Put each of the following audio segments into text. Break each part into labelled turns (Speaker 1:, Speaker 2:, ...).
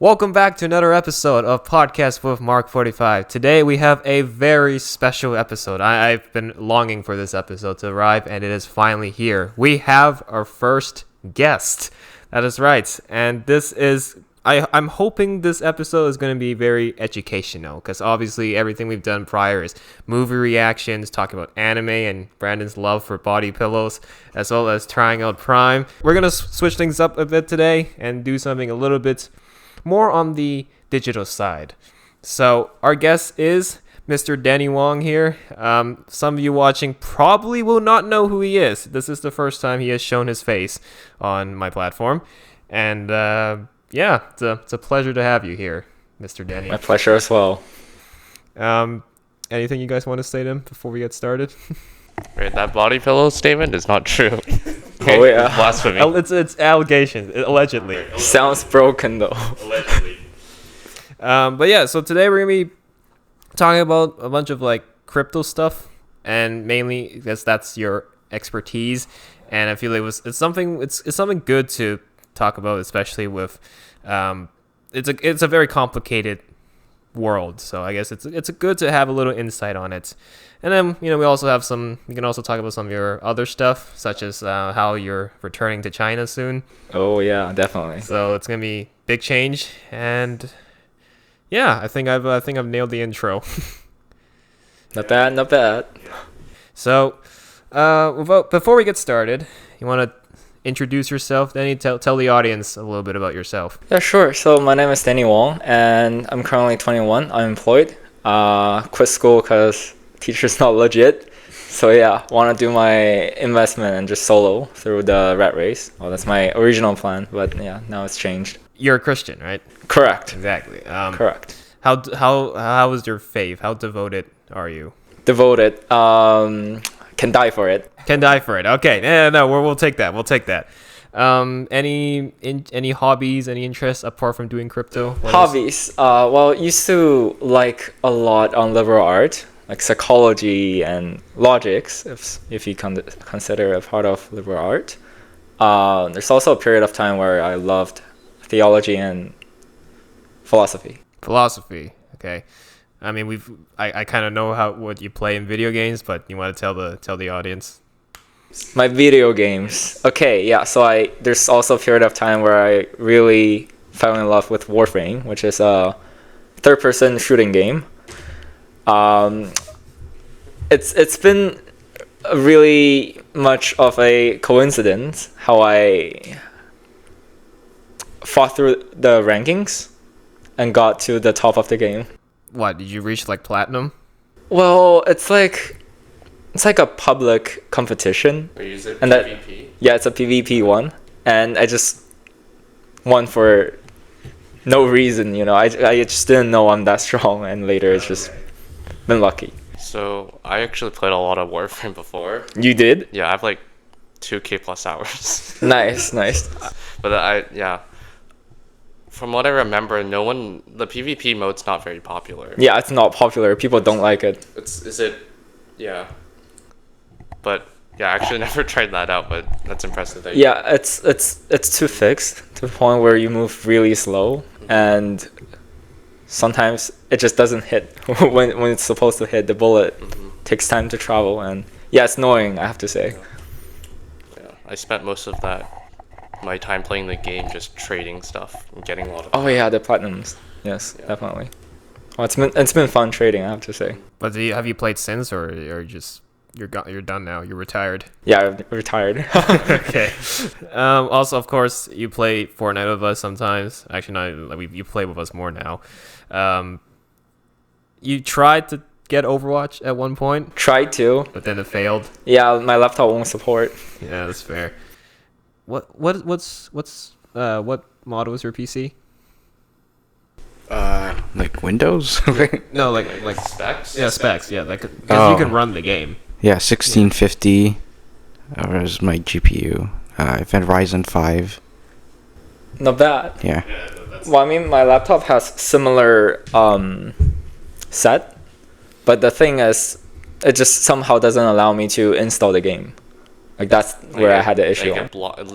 Speaker 1: Welcome back to another episode of Podcast with Mark 45. Today we have a very special episode. I've been longing for this episode to arrive, and it is finally here. We have our first guest. That is right. And this is... I'm hoping this episode is going to be very educational, because obviously everything we've done prior is movie reactions, talking about anime and Brandon's love for body pillows, as well as trying out Prime. We're going to switch things up a bit today and do something a little bit more on the digital side. So our guest is Mr. Denny Wong here. Some of you watching probably will not know who he is. This is the first time he has shown his face on my platform. And yeah, it's a pleasure to have you here, Mr. Denny.
Speaker 2: My pleasure as well.
Speaker 1: Anything you guys want to say to him before we get started?
Speaker 3: Wait, that body pillow statement is not true.
Speaker 2: Okay? Oh yeah,
Speaker 3: blasphemy.
Speaker 1: It's allegations, allegedly.
Speaker 2: Sounds broken though.
Speaker 3: Allegedly.
Speaker 1: But yeah, so today we're gonna be talking about a bunch of like crypto stuff, and mainly because that's your expertise, and I feel it's something good to talk about, especially with it's a very complicated world, so I guess it's good to have a little insight on it. And then we can also talk about some of your other stuff, such as how you're returning to China soon.
Speaker 2: Oh yeah, definitely.
Speaker 1: So it's gonna be big change, and yeah, I think I've nailed the intro.
Speaker 2: Not bad.
Speaker 1: So before we get started, you want to introduce yourself, Denny? Tell the audience a little bit about yourself.
Speaker 2: Yeah, sure. So my name is Denny Wong, and I'm currently 21. I'm employed. Quit school because teacher's not legit. So yeah, want to do my investment and just solo through the rat race. Well, that's my original plan, but yeah, now it's changed.
Speaker 1: You're a Christian, right?
Speaker 2: Correct.
Speaker 1: Exactly.
Speaker 2: Correct.
Speaker 1: How is your faith? How devoted are you?
Speaker 2: Devoted. Can die for it.
Speaker 1: Can die for it. Okay. No, we'll take that. We'll take that. Any hobbies, any interests apart from doing crypto?
Speaker 2: Hobbies. Well, used to like a lot on liberal art, like psychology and logics, if you consider a part of liberal art. There's also a period of time where I loved theology and philosophy.
Speaker 1: Philosophy. Okay. I mean, I kind of know what you play in video games, but you want to tell the audience?
Speaker 2: My video games. Okay, yeah. So there's also a period of time where I really fell in love with Warframe, which is a third-person shooting game. It's been really much of a coincidence how I fought through the rankings and got to the top of the game.
Speaker 1: What, did you reach like platinum?
Speaker 2: Well, it's like a public competition.
Speaker 3: Wait, is it
Speaker 2: and
Speaker 3: PvP?
Speaker 2: Yeah, it's a PvP one, and I just won for no reason. I just didn't know I'm that strong, and later it's just been lucky.
Speaker 3: So I actually played a lot of Warframe before.
Speaker 2: You did?
Speaker 3: Yeah, I have like 2K plus hours.
Speaker 2: Nice.
Speaker 3: But from what I remember, the PvP mode's not very popular.
Speaker 2: Yeah, it's not popular. People don't like it.
Speaker 3: Yeah. But yeah, I actually never tried that out, but that's impressive.
Speaker 2: Yeah, it's too fixed to the point where you move really slow, and sometimes it just doesn't hit when it's supposed to hit. The bullet takes time to travel, and yeah, it's annoying, I have to say.
Speaker 3: Yeah, I spent most of my time playing the game just trading stuff and getting a lot of.
Speaker 2: Oh yeah, the platinums. Yes, yeah. Definitely. Well, it's been fun trading, I have to say.
Speaker 1: But have you played since, or just you're done now? You're retired.
Speaker 2: Yeah, I'm retired.
Speaker 1: Okay. Also, of course, you play Fortnite with us sometimes. Actually, no, you play with us more now. You tried to get Overwatch at one point.
Speaker 2: Tried to,
Speaker 1: but then it failed.
Speaker 2: Yeah, my laptop won't support.
Speaker 1: Yeah, that's fair. What model is your PC?
Speaker 4: Like Windows?
Speaker 1: No, like
Speaker 3: specs.
Speaker 1: Yeah, specs. Yeah, because you can run the game.
Speaker 4: Yeah, 1650 was my GPU. I've had Ryzen 5.
Speaker 2: Not bad.
Speaker 4: Yeah.
Speaker 2: Well, I mean, my laptop has similar set, but the thing is, it just somehow doesn't allow me to install the game. Like that's where I had the issue.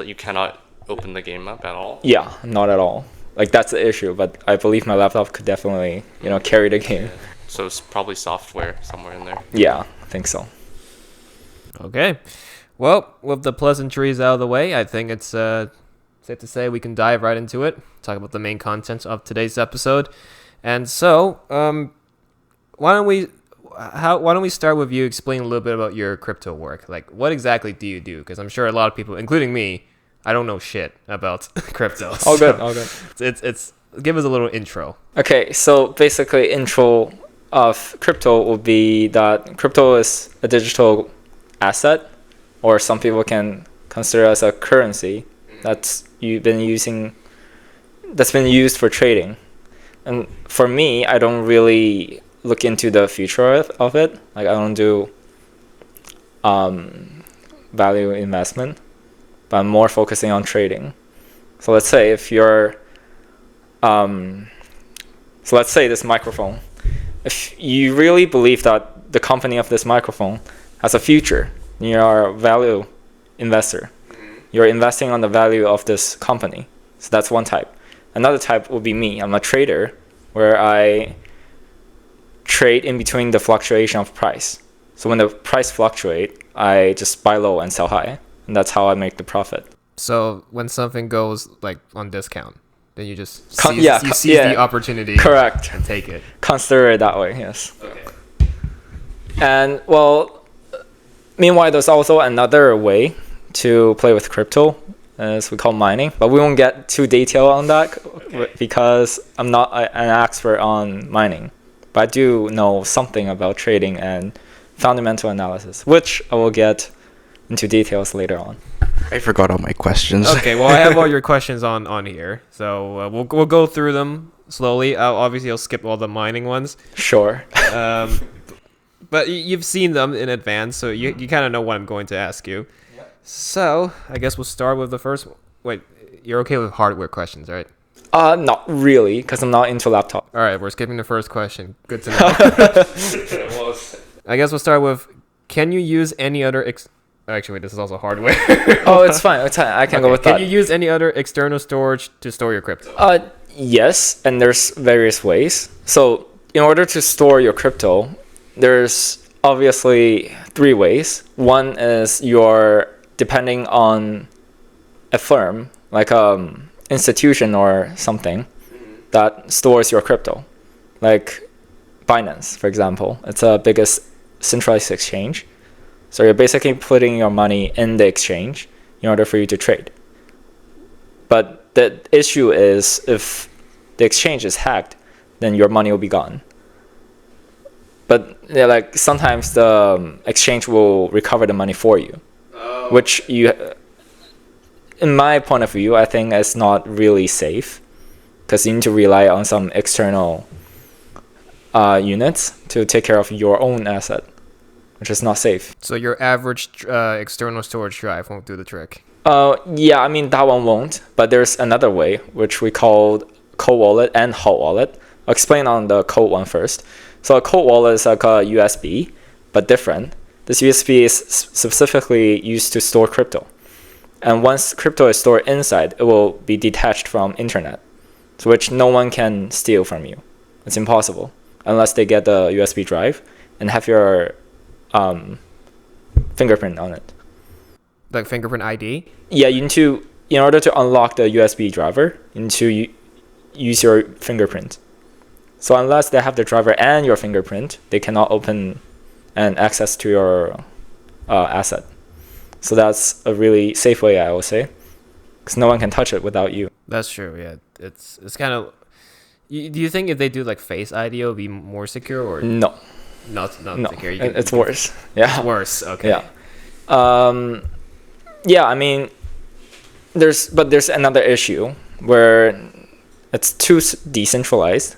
Speaker 3: You cannot open the game up at all?
Speaker 2: Yeah, not at all. Like that's the issue. But I believe my laptop could definitely carry the game.
Speaker 3: So it's probably software somewhere in there.
Speaker 2: Yeah, I think so.
Speaker 1: Okay. Well, with the pleasantries out of the way, I think it's safe to say we can dive right into it. Talk about the main content of today's episode. And so, why don't we start with you explaining a little bit about your crypto work? Like, what exactly do you do? Because I'm sure a lot of people, including me, I don't know shit about crypto.
Speaker 2: All good.
Speaker 1: It's give us a little intro.
Speaker 2: Okay, so basically, intro of crypto would be that crypto is a digital asset, or some people can consider as a currency that's been used for trading. And for me, I don't really look into the future of it. Like I don't do value investment, but I'm more focusing on trading. So let's say if you're so let's say this microphone. If you really believe that the company of this microphone has a future, you're a value investor. You're investing on the value of this company. So that's one type. Another type would be me. I'm a trader where I trade in between the fluctuation of price. So when the price fluctuates, I just buy low and sell high. And that's how I make the profit.
Speaker 1: So when something goes like on discount, then you just seize the opportunity.
Speaker 2: Correct.
Speaker 1: And take it.
Speaker 2: Consider it that way, yes.
Speaker 1: Okay.
Speaker 2: And well, meanwhile, there's also another way to play with crypto, as we call mining. But we won't get too detailed on that because I'm not an expert on mining. But I do know something about trading and fundamental analysis, which I will get into details later on.
Speaker 4: I forgot all my questions.
Speaker 1: Okay, well, I have all your questions on here, so we'll go through them slowly. Obviously, I'll skip all the mining ones.
Speaker 2: Sure.
Speaker 1: But you've seen them in advance, so you kind of know what I'm going to ask you. Yep. So I guess we'll start with the first one. Wait, you're okay with hardware questions, right?
Speaker 2: Not really, because I'm not into laptop.
Speaker 1: All right, we're skipping the first question. Good to know. I guess we'll start with, can you use any other... Actually, wait, this is also hardware.
Speaker 2: Oh, it's fine. I can go with that.
Speaker 1: Can you use any other external storage to store your crypto?
Speaker 2: Yes, and there's various ways. So in order to store your crypto, there's obviously 3 ways. One is you're depending on a firm, like institution or something that stores your crypto. Like Binance, for example. It's the biggest centralized exchange. So you're basically putting your money in the exchange in order for you to trade. But the issue is if the exchange is hacked, then your money will be gone. But like sometimes the exchange will recover the money for you, which in my point of view, I think is not really safe because you need to rely on some external units to take care of your own asset, which is not safe.
Speaker 1: So your average external storage drive won't do the trick?
Speaker 2: Yeah, I mean, that one won't. But there's another way, which we called cold wallet and hot wallet. I'll explain on the cold one first. So a cold wallet is like a USB, but different. This USB is specifically used to store crypto. And once crypto is stored inside, it will be detached from internet, so which no one can steal from you. It's impossible unless they get the USB drive and have your fingerprint on it.
Speaker 1: Like fingerprint ID?
Speaker 2: Yeah, you need to, in order to unlock the USB driver, you need to use your fingerprint. So unless they have the driver and your fingerprint, they cannot open and access to your asset. So that's a really safe way, I would say, because no one can touch it without you.
Speaker 1: That's true. Yeah, it's kind of. Do you think if they do like Face ID, it'll be more secure or
Speaker 2: no?
Speaker 1: Not
Speaker 2: No,
Speaker 1: secure.
Speaker 2: it's worse. Yeah,
Speaker 1: it's worse. Okay.
Speaker 2: Yeah. Yeah. I mean, there's another issue where it's too decentralized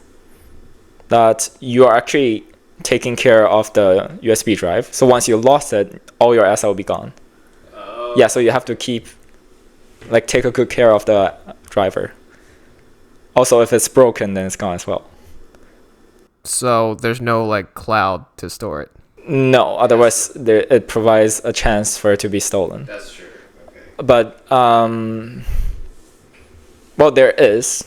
Speaker 2: that you are actually taking care of the USB drive. So once you lost it, all your asset will be gone. Yeah, so you have to take a good care of the driver. Also, if it's broken, then it's gone as well.
Speaker 1: So there's no like cloud to store it?
Speaker 2: No, otherwise it provides a chance for it to be stolen.
Speaker 1: That's true. Okay.
Speaker 2: But, well, there is.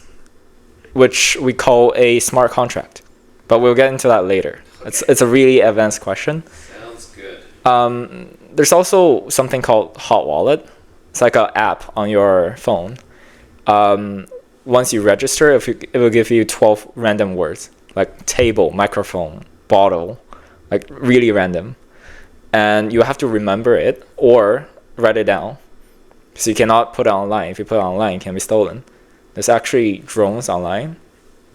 Speaker 2: which we call a smart contract. But we'll get into that later.
Speaker 1: Okay.
Speaker 2: It's a really advanced question.
Speaker 1: Sounds good.
Speaker 2: There's also something called Hot Wallet. It's like an app on your phone. Once you register, it will give you 12 random words, like table, microphone, bottle, like really random. And you have to remember it or write it down. So you cannot put it online. If you put it online, it can be stolen. There's actually drones online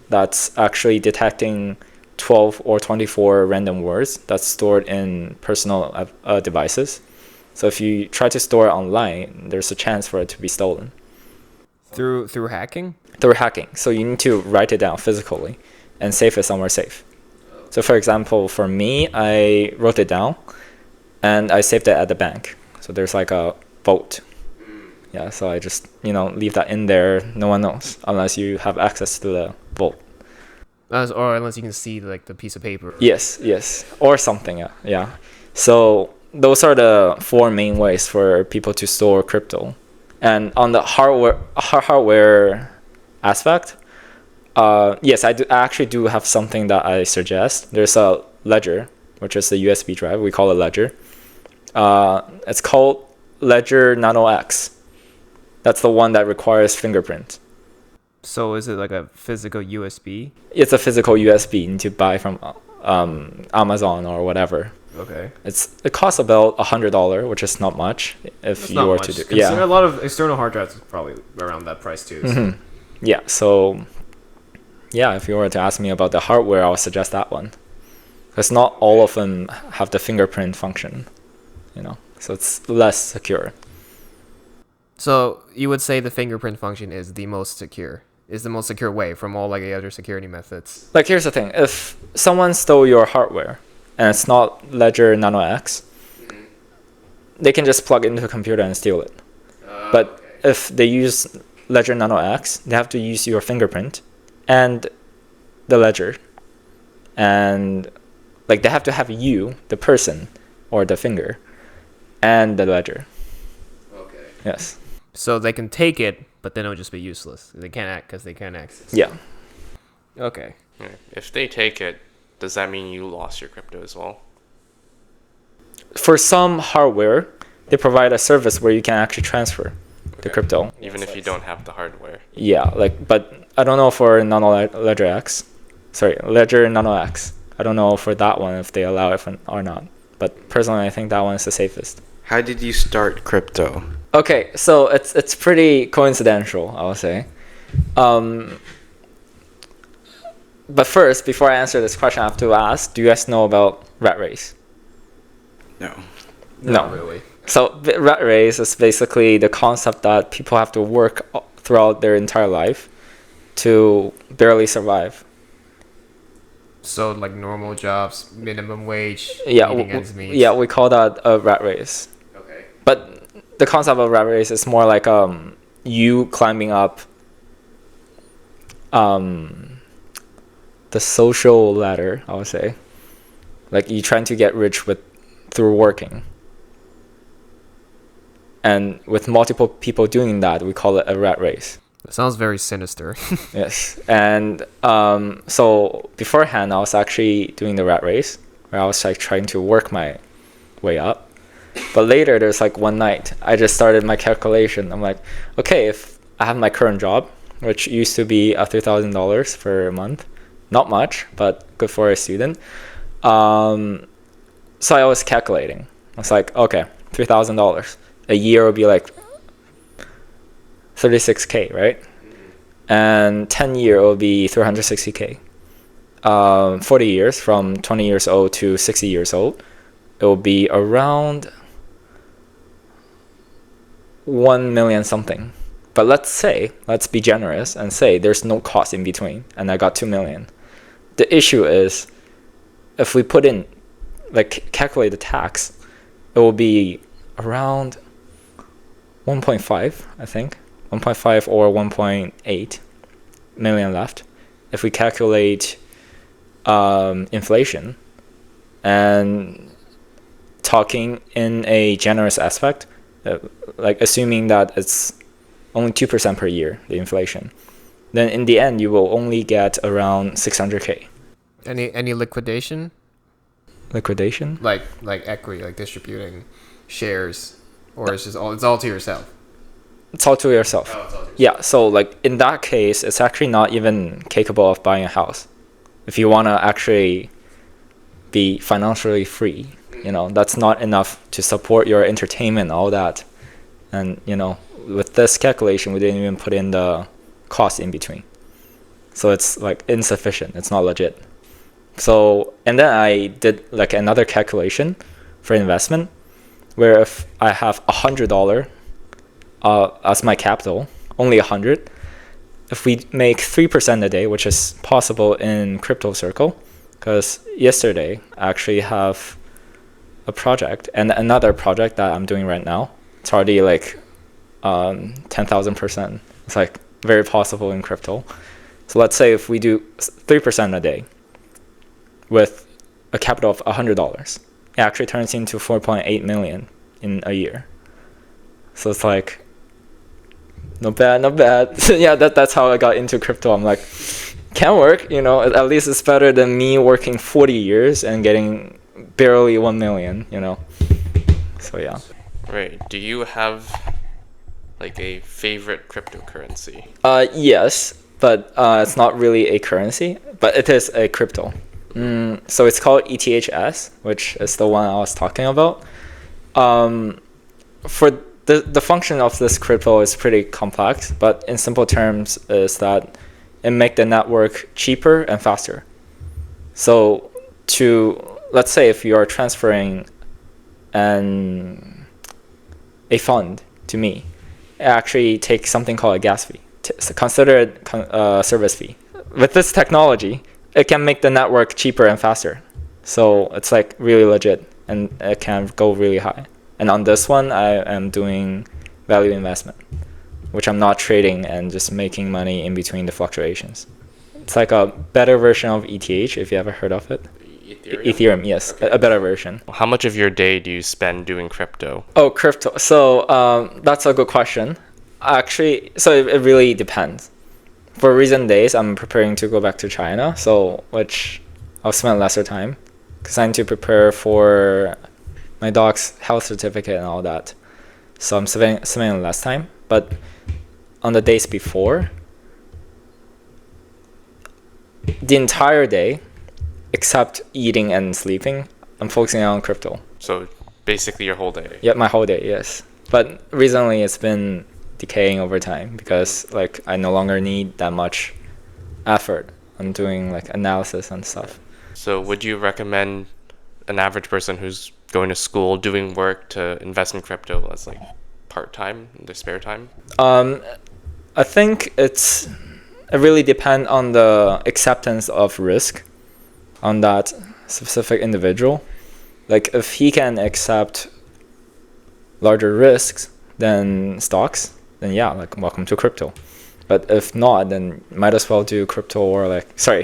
Speaker 2: that's actually detecting 12 or 24 random words that's stored in personal devices. So if you try to store it online, there's a chance for it to be stolen.
Speaker 1: Through hacking?
Speaker 2: Through hacking. So you need to write it down physically and save it somewhere safe. So for example, for me, I wrote it down and I saved it at the bank. So there's like a vault. Yeah, so I just, leave that in there. No one knows unless you have access to the vault.
Speaker 1: Or unless you can see like the piece of paper.
Speaker 2: Yes. Or something, yeah. So those are the 4 main ways for people to store crypto. And on the hardware aspect, yes, I actually do have something that I suggest. There's a ledger, which is the USB drive. We call it ledger. It's called Ledger Nano X. That's the one that requires fingerprint.
Speaker 1: So is it like a physical USB?
Speaker 2: It's a physical USB you need to buy from Amazon or whatever.
Speaker 1: Okay.
Speaker 2: It costs about $100, which is not much if you were to do.
Speaker 1: Yeah. A lot of external hard drives is probably around that price too. So.
Speaker 2: Mm-hmm. Yeah. So, yeah, if you were to ask me about the hardware, I would suggest that one, because not all of them have the fingerprint function. So it's less secure.
Speaker 1: So you would say the fingerprint function is the most secure way from all like the other security methods.
Speaker 2: Like, here's the thing: if someone stole your hardware and it's not Ledger Nano X, they can just plug it into a computer and steal it. But if they use Ledger Nano X, they have to use your fingerprint and the ledger, and like they have to have you, the person, or the finger, and the ledger.
Speaker 1: Okay.
Speaker 2: Yes.
Speaker 1: So they can take it, but then it'll just be useless. They can't access.
Speaker 2: Yeah.
Speaker 1: Okay.
Speaker 3: Yeah. If they take it, does that mean you lost your crypto as well?
Speaker 2: For some hardware, they provide a service where you can actually transfer the crypto.
Speaker 3: Even if you don't have the hardware.
Speaker 2: Yeah, but I don't know for Ledger Nano X. I don't know for that one if they allow it or not. But personally, I think that one is the safest.
Speaker 4: How did you start crypto?
Speaker 2: Okay, so it's pretty coincidental, I would say. But first, before I answer this question, I have to ask: do you guys know about rat race?
Speaker 4: No.
Speaker 1: Not really.
Speaker 2: So rat race is basically the concept that people have to work throughout their entire life to barely survive.
Speaker 1: So like normal jobs, minimum wage,
Speaker 2: Yeah,
Speaker 1: eating ends meet.
Speaker 2: yeah, we call that a rat race.
Speaker 1: Okay.
Speaker 2: But the concept of rat race is more like you climbing up the social ladder, I would say. Like you trying to get rich through working. And with multiple people doing that, we call it a rat race.
Speaker 1: That sounds very sinister.
Speaker 2: Yes. And so beforehand, I was actually doing the rat race, where I was like trying to work my way up. But later, there's like one night, I just started my calculation. I'm like, okay, if I have my current job, which used to be $3,000 per month, not much, but good for a student. So I was calculating. I was like, okay, $3,000. A year would be like 36K, right? And 10 year will be 360K. 40 years, from 20 years old to 60 years old, it will be around 1 million something. But let's be generous and say there's no cost in between, and I got 2 million. The issue is, if we put in, like, calculate the tax, it will be around 1.5, I think. 1.5 or 1.8 million left. If we calculate inflation and talking in a generous aspect, like assuming that it's only 2% per year, the inflation, then in the end you will only get around 600K.
Speaker 1: Any liquidation?
Speaker 2: Liquidation?
Speaker 1: Like equity, like distributing shares, or it's all to yourself?
Speaker 2: It's all to yourself.
Speaker 1: Oh, it's all to yourself.
Speaker 2: Yeah, so like in that case, it's actually not even capable of buying a house. If you want to actually be financially free, that's not enough to support your entertainment, all that. And, with this calculation, we didn't even put in the cost in between. So it's like insufficient. It's not legit. So, and then I did like another calculation for investment, where if I have $100 as my capital, only 100, if we make 3% a day, which is possible in Crypto Circle, because yesterday I actually have a project and another project that I'm doing right now. It's already like 10,000%. It's like very possible in crypto. So let's say if we do 3% a day with a capital of $100, it actually turns into 4.8 million in a year. So it's like, not bad. Yeah, that's how I got into crypto. I'm like, can work, at least it's better than me working 40 years and getting barely 1 million, So yeah.
Speaker 3: Right. Do you have like a favorite cryptocurrency?
Speaker 2: Yes, but it's not really a currency, but it is a crypto. So it's called ETHS, which is the one I was talking about. For the function of this crypto is pretty complex, but in simple terms is that it makes the network cheaper and faster. So let's say if you are transferring a fund to me, it actually takes something called a gas fee. Consider it a service fee. With this technology, it can make the network cheaper and faster. So it's like really legit, and it can go really high. And on this one, I am doing value investment, which I'm not trading and just making money in between the fluctuations. It's like a better version of ETH, if you ever heard of it. Ethereum, yes, okay. A better version.
Speaker 3: How much of your day do you spend doing crypto?
Speaker 2: Oh, crypto. So that's a good question. Actually, so it really depends. For recent days, I'm preparing to go back to China, which I'll spend lesser time because I need to prepare for my dog's health certificate and all that. So I'm spending less time. But on the days before, the entire day, except eating and sleeping, I'm focusing on crypto.
Speaker 3: So basically your whole day?
Speaker 2: Yeah, my whole day, yes. But recently it's been decaying over time because like I no longer need that much effort on doing like analysis and stuff.
Speaker 3: So would you recommend an average person who's going to school, doing work, to invest in crypto as like part-time, in their spare time?
Speaker 2: I think it really depends on the acceptance of risk on that specific individual. Like if he can accept larger risks than stocks, then yeah, like welcome to crypto. But if not, then might as well do crypto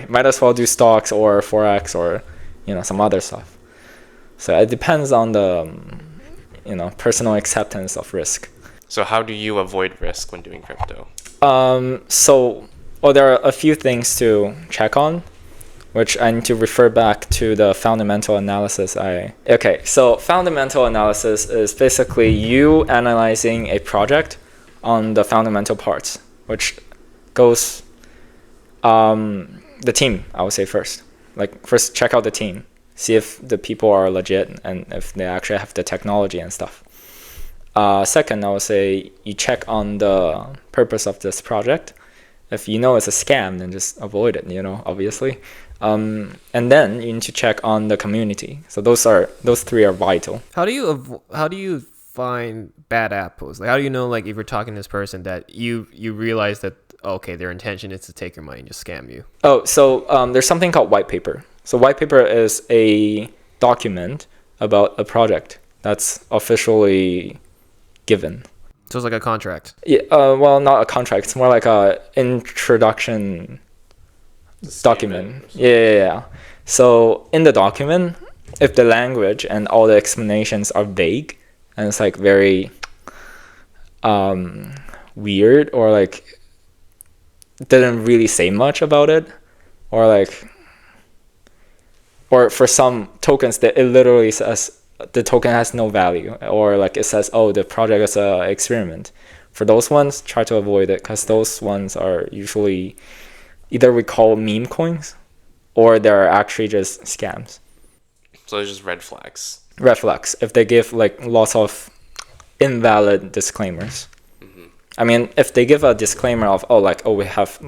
Speaker 2: might as well do stocks or Forex or, some other stuff. So it depends on the, personal acceptance of risk.
Speaker 3: So how do you avoid risk when doing crypto?
Speaker 2: There are a few things to check on, which I need to refer back to the fundamental analysis. So fundamental analysis is basically you analyzing a project on the fundamental parts, which goes the team, I would say first. Like first check out the team, see if the people are legit and if they actually have the technology and stuff. Second, I would say you check on the purpose of this project. If you know it's a scam, then just avoid it, obviously. And then you need to check on the community. So those three are vital.
Speaker 1: How do you find bad apples? Like how do you know, like if you're talking to this person that you realize that okay, their intention is to take your money and just scam you?
Speaker 2: There's something called white paper. So white paper is a document about a project that's officially given.
Speaker 1: So it's like a contract.
Speaker 2: Yeah. Well, not a contract. It's more like a introduction document. Yeah. So in the document, if the language and all the explanations are vague and it's like very weird or like didn't really say much about it, or for some tokens that it literally says the token has no value, or like it says, oh, the project is a experiment. For those ones, try to avoid it, because those ones are usually either we call meme coins, or they're actually just scams.
Speaker 3: So it's just red flags.
Speaker 2: Red flags if they give like lots of invalid disclaimers. I mean, if they give a disclaimer of, we have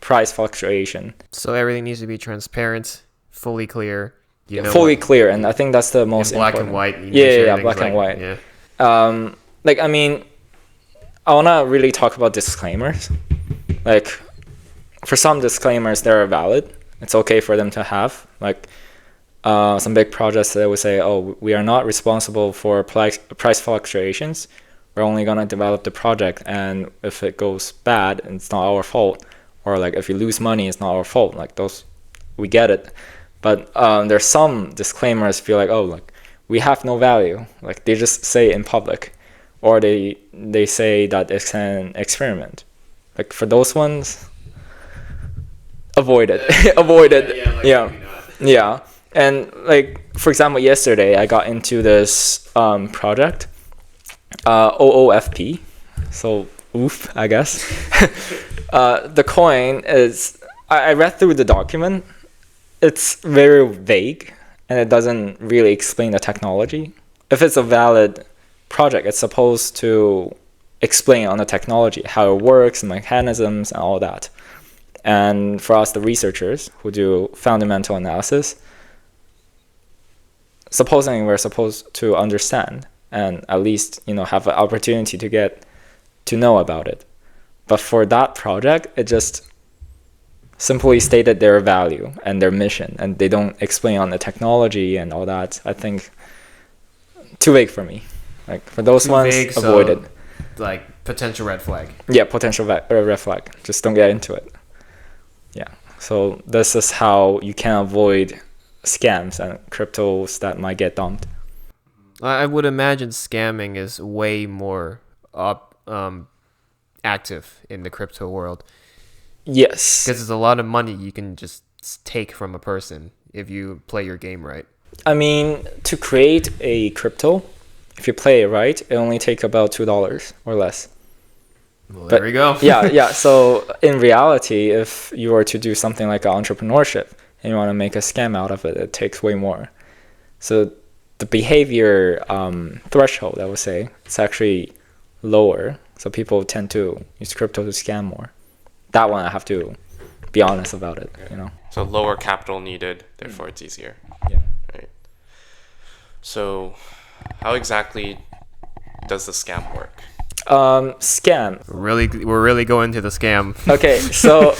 Speaker 2: price fluctuation.
Speaker 1: So everything needs to be transparent, fully clear.
Speaker 2: Fully clear, and I think that's the most
Speaker 1: black
Speaker 2: important.
Speaker 1: And white.
Speaker 2: Black and white.
Speaker 1: Yeah.
Speaker 2: I mean, I want to really talk about disclaimers. Like, for some disclaimers, they're valid. It's okay for them to have. Like, some big projects that would say, oh, we are not responsible for price fluctuations. We're only going to develop the project, and if it goes bad, it's not our fault. Or like if you lose money, it's not our fault. Like those, we get it. But there's some disclaimers feel like, oh, like we have no value. Like they just say in public, or they say that it's an experiment. Like for those ones, avoid it. Avoid it. Yeah. And like for example, yesterday I got into this project. OOFP, so oof, I guess. The coin is, I read through the document. It's very vague, and it doesn't really explain the technology. If it's a valid project, it's supposed to explain on the technology, how it works, mechanisms, and all that. And for us, the researchers who do fundamental analysis, supposing we're supposed to understand and at least, have an opportunity to get to know about it. But for that project, it just simply stated their value and their mission, and they don't explain on the technology and all that. I think too vague for me. Like for those ones,
Speaker 1: vague,
Speaker 2: avoid it.
Speaker 1: Like potential red flag.
Speaker 2: Yeah, potential red flag. Just don't get into it. Yeah. So this is how you can avoid scams and cryptos that might get dumped.
Speaker 1: I would imagine scamming is way more active in the crypto world.
Speaker 2: Yes.
Speaker 1: Because there's a lot of money you can just take from a person if you play your game right.
Speaker 2: I mean, to create a crypto, if you play it right, it only takes about $2 or less.
Speaker 1: Well, there we go.
Speaker 2: yeah. So in reality, if you were to do something like entrepreneurship and you want to make a scam out of it, it takes way more. So the behavior threshold, I would say, it's actually lower. So people tend to use crypto to scam more. That one, I have to be honest about it,
Speaker 3: So lower capital needed, therefore it's easier.
Speaker 2: Yeah.
Speaker 3: Right. So how exactly does the scam work?
Speaker 2: Scam.
Speaker 1: We're really going to the scam.
Speaker 2: Okay, so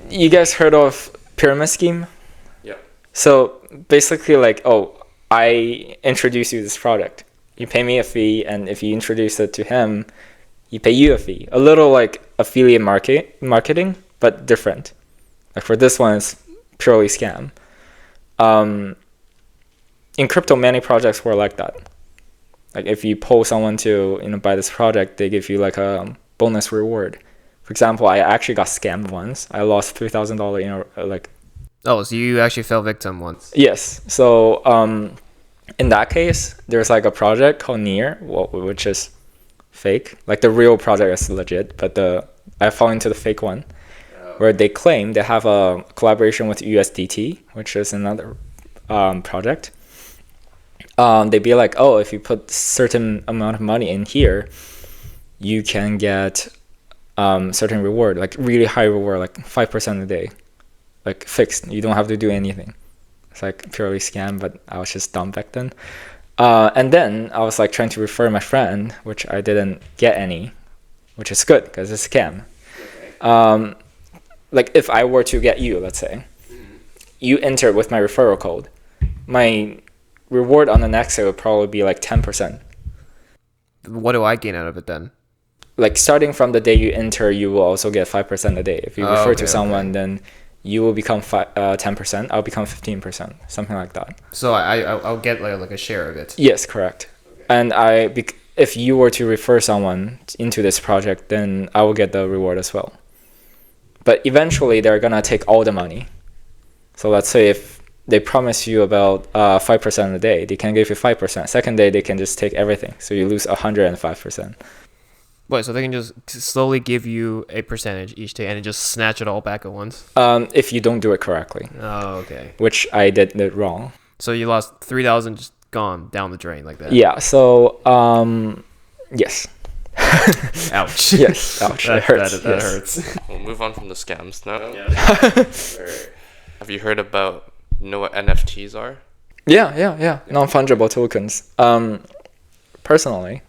Speaker 2: you guys heard of pyramid scheme?
Speaker 3: Yeah.
Speaker 2: So basically I introduce you this product. You pay me a fee, and if you introduce it to him, he pay you a fee. A little like affiliate marketing, but different. Like for this one, it's purely scam. In crypto, many projects were like that. Like if you pull someone to buy this project, they give you like a bonus reward. For example, I actually got scammed once. I lost $3,000
Speaker 1: Oh, so you actually fell victim once?
Speaker 2: Yes. So in that case, there's like a project called Near, which is fake. Like the real project is legit, but I fell into the fake one, where they claim they have a collaboration with USDT, which is another project. They'd be like, oh, if you put certain amount of money in here, you can get certain reward, like really high reward, like 5% a day. Like fixed, you don't have to do anything. It's like purely scam, but I was just dumb back then. And then I was like trying to refer my friend, which I didn't get any, which is good because it's a scam. Okay. Like if I were to get you, let's say, you enter with my referral code, my reward on the next day would probably be like 10%.
Speaker 1: What do I gain out of it then?
Speaker 2: Like starting from the day you enter, you will also get 5% a day. If you refer to someone, then you will become 10%. I'll become 15%, something like that.
Speaker 1: So I'll get like a share of it.
Speaker 2: Yes, correct. And if you were to refer someone into this project, then I will get the reward as well. But eventually they're gonna take all the money. So let's say if they promise you about 5% a day, they can give you 5%. Second day they can just take everything, so you lose 105%.
Speaker 1: Wait, so they can just slowly give you a percentage each day and just snatch it all back at once?
Speaker 2: If you don't do it correctly.
Speaker 1: Oh, okay.
Speaker 2: Which I did it wrong.
Speaker 1: So you lost 3,000 just gone down the drain like that.
Speaker 2: Yeah. So yes.
Speaker 1: Ouch.
Speaker 2: Yes. Ouch. It hurts.
Speaker 1: That
Speaker 2: Yes.
Speaker 1: hurts.
Speaker 3: We'll move on from the scams now. Have you heard about what NFTs are?
Speaker 2: Yeah. Non-fungible tokens. Personally,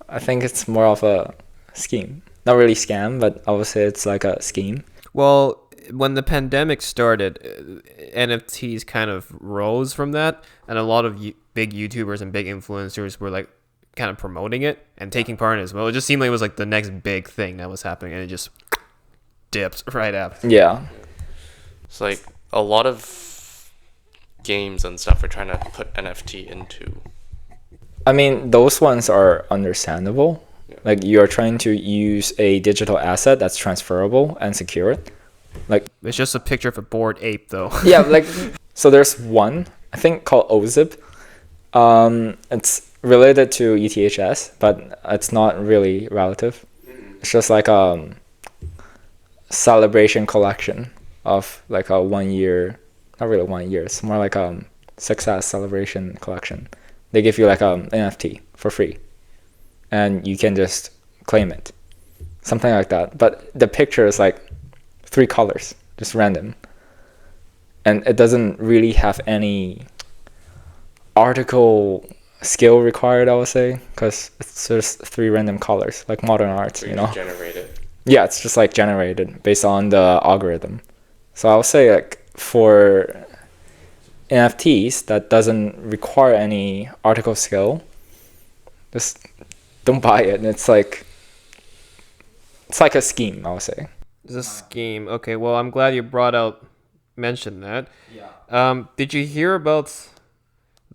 Speaker 2: I think it's more of a scheme. Not really scam, but I would say it's like a scheme.
Speaker 1: Well, when the pandemic started, NFTs kind of rose from that, and a lot of big YouTubers and big influencers were like kind of promoting it and taking part in it as well. It just seemed like it was like the next big thing that was happening, and it just dipped right after.
Speaker 2: Yeah.
Speaker 3: It's like a lot of games and stuff are trying to put NFT into.
Speaker 2: I mean, those ones are understandable.
Speaker 3: Yeah.
Speaker 2: Like you're trying to use a digital asset that's transferable and secure it. Like
Speaker 1: It's just a picture of a bored ape, though.
Speaker 2: yeah, like so there's one I think called OZIP. It's related to ETHS, but it's not really relative. It's just like a celebration collection of like a 1 year, not really 1 year. It's more like a success celebration collection. They give you like an NFT for free, and you can just claim it, something like that. But the picture is like 3 colors, just random, and it doesn't really have any article skill required, I would say, because it's just 3 random colors, like modern art, you know.
Speaker 3: Generated.
Speaker 2: Yeah, it's just like generated based on the algorithm. So I would say like for NFTs that doesn't require any article skill, just don't buy it. It's like a scheme, I would say.
Speaker 1: It's a scheme. Okay, well, I'm glad you mentioned that.
Speaker 2: Yeah.
Speaker 1: Did you hear about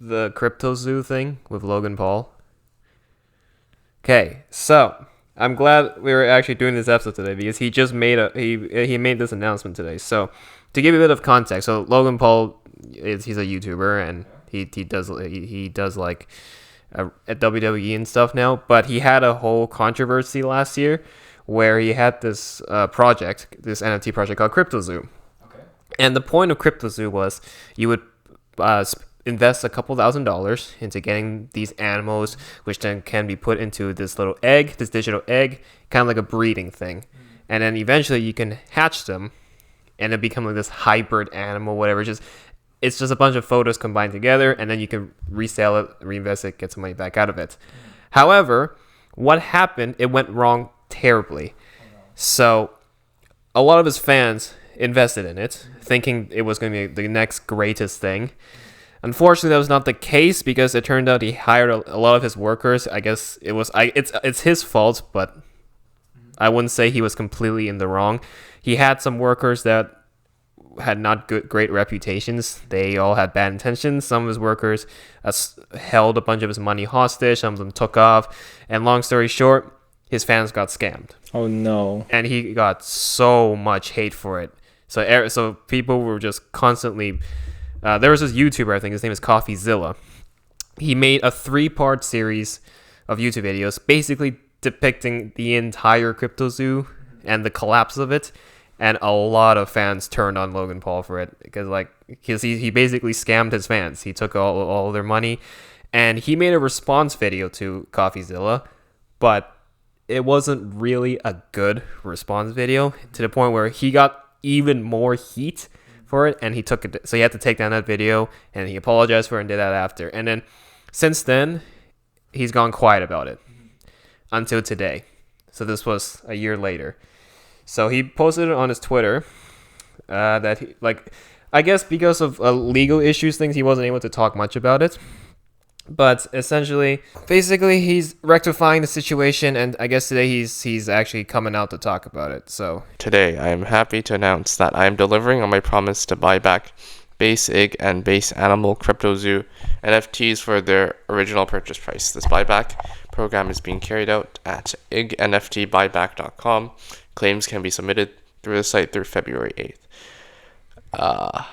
Speaker 1: the CryptoZoo thing with Logan Paul? Okay, so I'm glad we were actually doing this episode today because he just made he made this announcement today. So to give you a bit of context, so Logan Paul he's a YouTuber and he does like at WWE and stuff now, but he had a whole controversy last year where he had this this NFT project called CryptoZoo.
Speaker 2: Okay.
Speaker 1: And the point of CryptoZoo was you would invest a couple $1,000s into getting these animals, which then can be put into this little egg, this digital egg, kind of like a breeding thing. And then eventually you can hatch them and it become like this hybrid animal, whatever. It's just a bunch of photos combined together, and then you can resell it, reinvest it, get some money back out of it. However, what happened, it went wrong terribly. So a lot of his fans invested in it, thinking it was going to be the next greatest thing. Unfortunately, that was not the case because it turned out he hired a lot of his workers. I guess it's his fault, but I wouldn't say he was completely in the wrong. He had some workers that had not great reputations. They all had bad intentions. Some of his workers held a bunch of his money hostage. Some of them took off. And long story short, his fans got scammed.
Speaker 2: Oh no.
Speaker 1: And he got so much hate for it. So people were just constantly... there was this YouTuber, I think his name is CoffeeZilla. He made a 3-part series of YouTube videos basically depicting the entire CryptoZoo and the collapse of it. And a lot of fans turned on Logan Paul for it because he basically scammed his fans. He took all their money, and he made a response video to CoffeeZilla, but it wasn't really a good response video to the point where he got even more heat for it, and he took it. So he had to take down that video, and he apologized for it and did that after. And then since then, he's gone quiet about it until today. So this was a year later. So he posted it on his Twitter that he, I guess because of legal issues, things, he wasn't able to talk much about it. But basically, he's rectifying the situation, and I guess today he's actually coming out to talk about it. So
Speaker 3: Today, I am happy to announce that I am delivering on my promise to buy back base egg and base animal CryptoZoo NFTs for their original purchase price. This buyback program is being carried out at ignftbuyback.com. Claims can be submitted through the site through February 8th.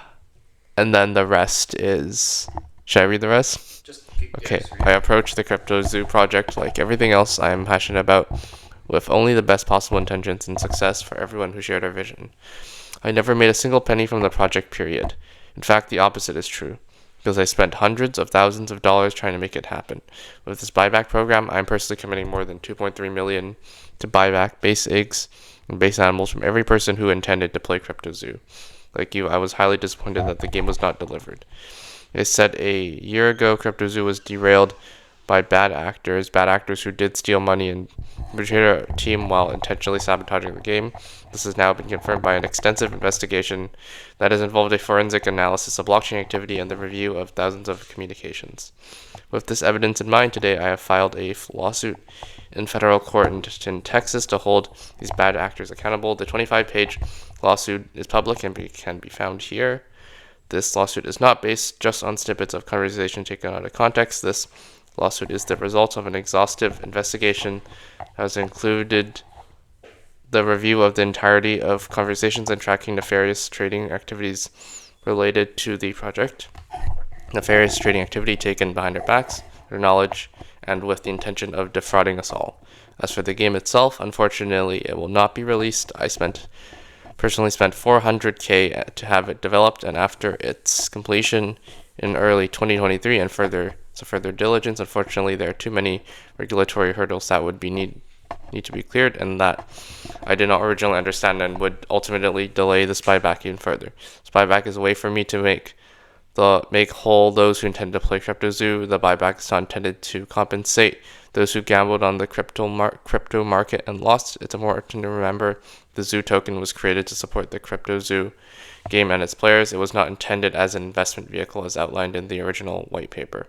Speaker 3: And then the rest is... Should I read the rest? Okay. I approached the CryptoZoo project like everything else I am passionate about, with only the best possible intentions and success for everyone who shared our vision. I never made a single penny from the project, period. In fact, the opposite is true, because I spent hundreds of thousands of dollars trying to make it happen. With this buyback program, I'm personally committing more than $2.3 million to buy back base eggs and base animals from every person who intended to play CryptoZoo. Like you, I was highly disappointed that the game was not delivered. It said a year ago CryptoZoo was derailed by bad actors who did steal money and betrayed our team while intentionally sabotaging the game. This has now been confirmed by an extensive investigation that has involved a forensic analysis of blockchain activity and the review of thousands of communications. With this evidence in mind, today I have filed a lawsuit in federal court in Texas to hold these bad actors accountable. The 25-page lawsuit is public and can be found here. This lawsuit is not based just on snippets of conversation taken out of context. This lawsuit is the result of an exhaustive investigation that has included the review of the entirety of conversations and tracking nefarious trading activities related to the project. Nefarious trading activity taken behind our backs, their knowledge, and with the intention of defrauding us all. As for the game itself, unfortunately, it will not be released. I personally spent $400K to have it developed, and after its completion in early 2023 and further diligence, unfortunately, there are too many regulatory hurdles that would need to be cleared, and that I did not originally understand and would ultimately delay this buyback even further. This buyback is a way for me to make whole those who intend to play CryptoZoo. The buyback is not intended to compensate those who gambled on the crypto market and lost. It's important to remember the Zoo token was created to support the CryptoZoo game and its players. It was not intended as an investment vehicle as outlined in the original white paper.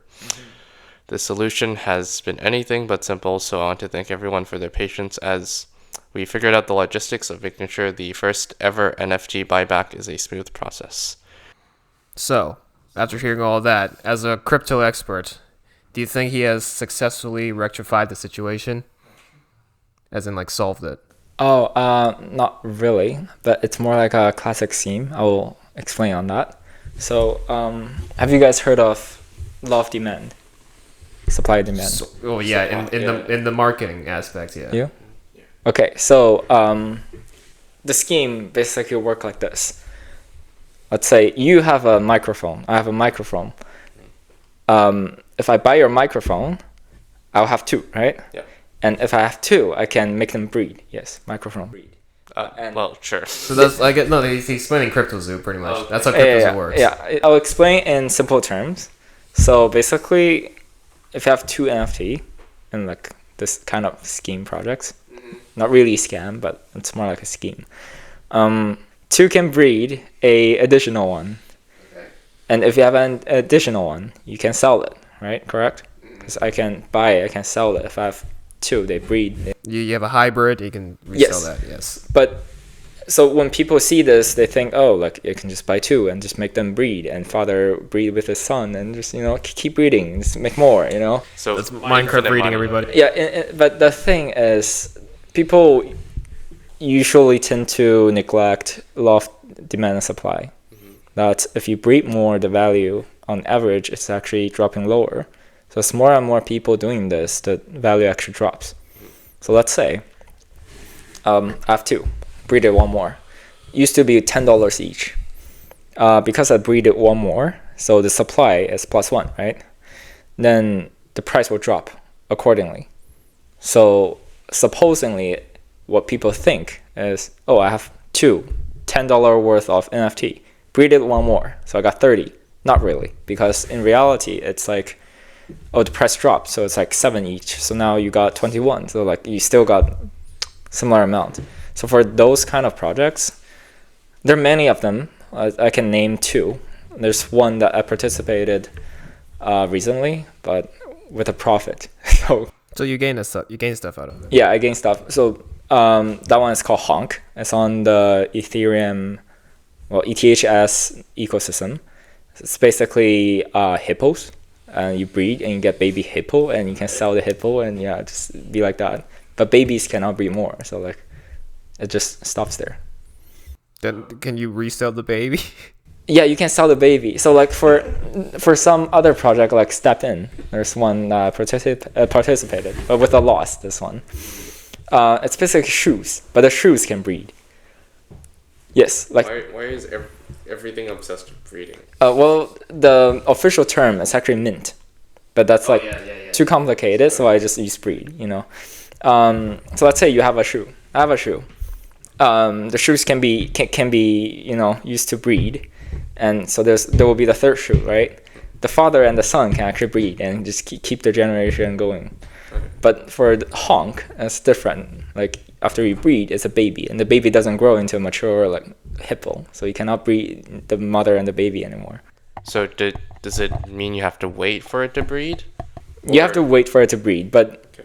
Speaker 3: The solution has been anything but simple, so I want to thank everyone for their patience as we figured out the logistics of making sure the first ever NFT buyback is a smooth process.
Speaker 1: So, after hearing all that, as a crypto expert, do you think he has successfully rectified the situation? As in, like, solved it?
Speaker 2: Not really, but it's more like a classic scheme. I will explain on that. So, have you guys heard of law of demand? Supply demand.
Speaker 1: In the marketing aspect, yeah.
Speaker 2: Yeah? Okay, so the scheme basically works like this. Let's say you have a microphone. I have a microphone. If I buy your microphone, I'll have two, right?
Speaker 3: Yeah.
Speaker 2: And if I have two, I can make them breed. Yes, microphone breed.
Speaker 3: Well, sure.
Speaker 1: So that's he's explaining CryptoZoo pretty much. That's how CryptoZoo works.
Speaker 2: Yeah, I'll explain in simple terms. So basically, if you have two NFT in like this kind of scheme projects, not really scam, but it's more like a scheme. Two can breed a additional one, and if you have an additional one, you can sell it, right? Correct? Because I can buy it, I can sell it. If I have two, they breed.
Speaker 1: You have a hybrid, you can resell that. Yes.
Speaker 2: But so when people see this, they think, oh, like you can just buy two and just make them breed, and father breed with his son, and just keep breeding, just make more,
Speaker 3: So
Speaker 1: it's Minecraft breeding, everybody.
Speaker 2: Yeah, but the thing is, people usually tend to neglect law of demand and supply. That if you breed more, the value on average is actually dropping lower. So as more and more people doing this, the value actually drops. So let's say I have two, breeded one more. Used to be $10 each. Because I breeded one more, so the supply is +1, right? Then the price will drop accordingly. So supposedly, what people think is, oh, I have two $10 worth of NFT, breeded one more, so I got 30. Not really, because in reality, it's like, oh, the price dropped, so it's like 7 each. So now you got 21. So like you still got similar amount. So for those kind of projects, there are many of them. I can name two. There's one that I participated recently, but with a profit.
Speaker 1: So you gain stuff out of it.
Speaker 2: Yeah, I gain stuff. So that one is called Honk. It's on the Ethereum, ETHS ecosystem. It's basically hippos. You breed and you get baby hippo, and you can sell the hippo, and just be like that. But babies cannot breed more, so like it just stops there.
Speaker 1: Then can you resell the baby?
Speaker 2: Yeah, you can sell the baby. So like for some other project like Step In, there's one participated, but with a loss. This one, it's basically shoes, but the shoes can breed. Yes, like
Speaker 3: why is everything obsessed with breeding?
Speaker 2: well, the official term is actually mint, but that's too complicated, so I just use breed. So let's say you have a shoe. I have a shoe. The shoes can be used to breed, and so there will be the third shoe, right? The father and the son can actually breed and just keep the generation going.
Speaker 3: Okay.
Speaker 2: But for the honk, it's different. Like after you breed, it's a baby, and the baby doesn't grow into a mature like hippo, so you cannot breed the mother and the baby anymore.
Speaker 3: So does it mean you have to wait for it to breed?
Speaker 2: You have to wait for it to breed, but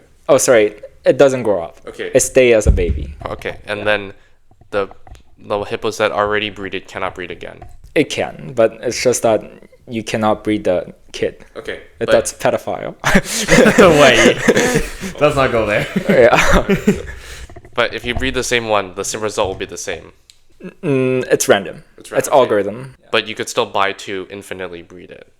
Speaker 2: it doesn't grow up.
Speaker 3: Okay.
Speaker 2: It stays as a baby.
Speaker 3: Okay, and then the hippos that already breeded cannot breed again.
Speaker 2: It can, but it's just that you cannot breed the kid.
Speaker 3: Okay.
Speaker 2: That's pedophile.
Speaker 1: Wait, let's not go there.
Speaker 2: Yeah.
Speaker 3: But if you breed the same one, the same result will be the same.
Speaker 2: It's random. It's algorithm.
Speaker 3: But you could still buy to infinitely breed it.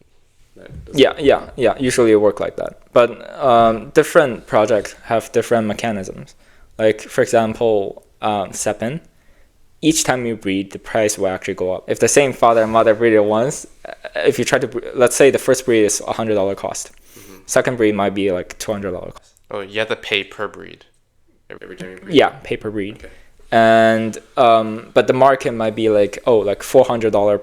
Speaker 2: Yeah. Usually it works like that. But different projects have different mechanisms. Like, for example, Sepin, each time you breed, the price will actually go up. If the same father and mother breed it once, if you try to, let's say the first breed is $100 cost. Mm-hmm. Second breed might be like $200 cost.
Speaker 3: Oh, you have to pay per breed every time you breed?
Speaker 2: Yeah, pay per breed.
Speaker 3: Okay.
Speaker 2: And, but the market might be like $400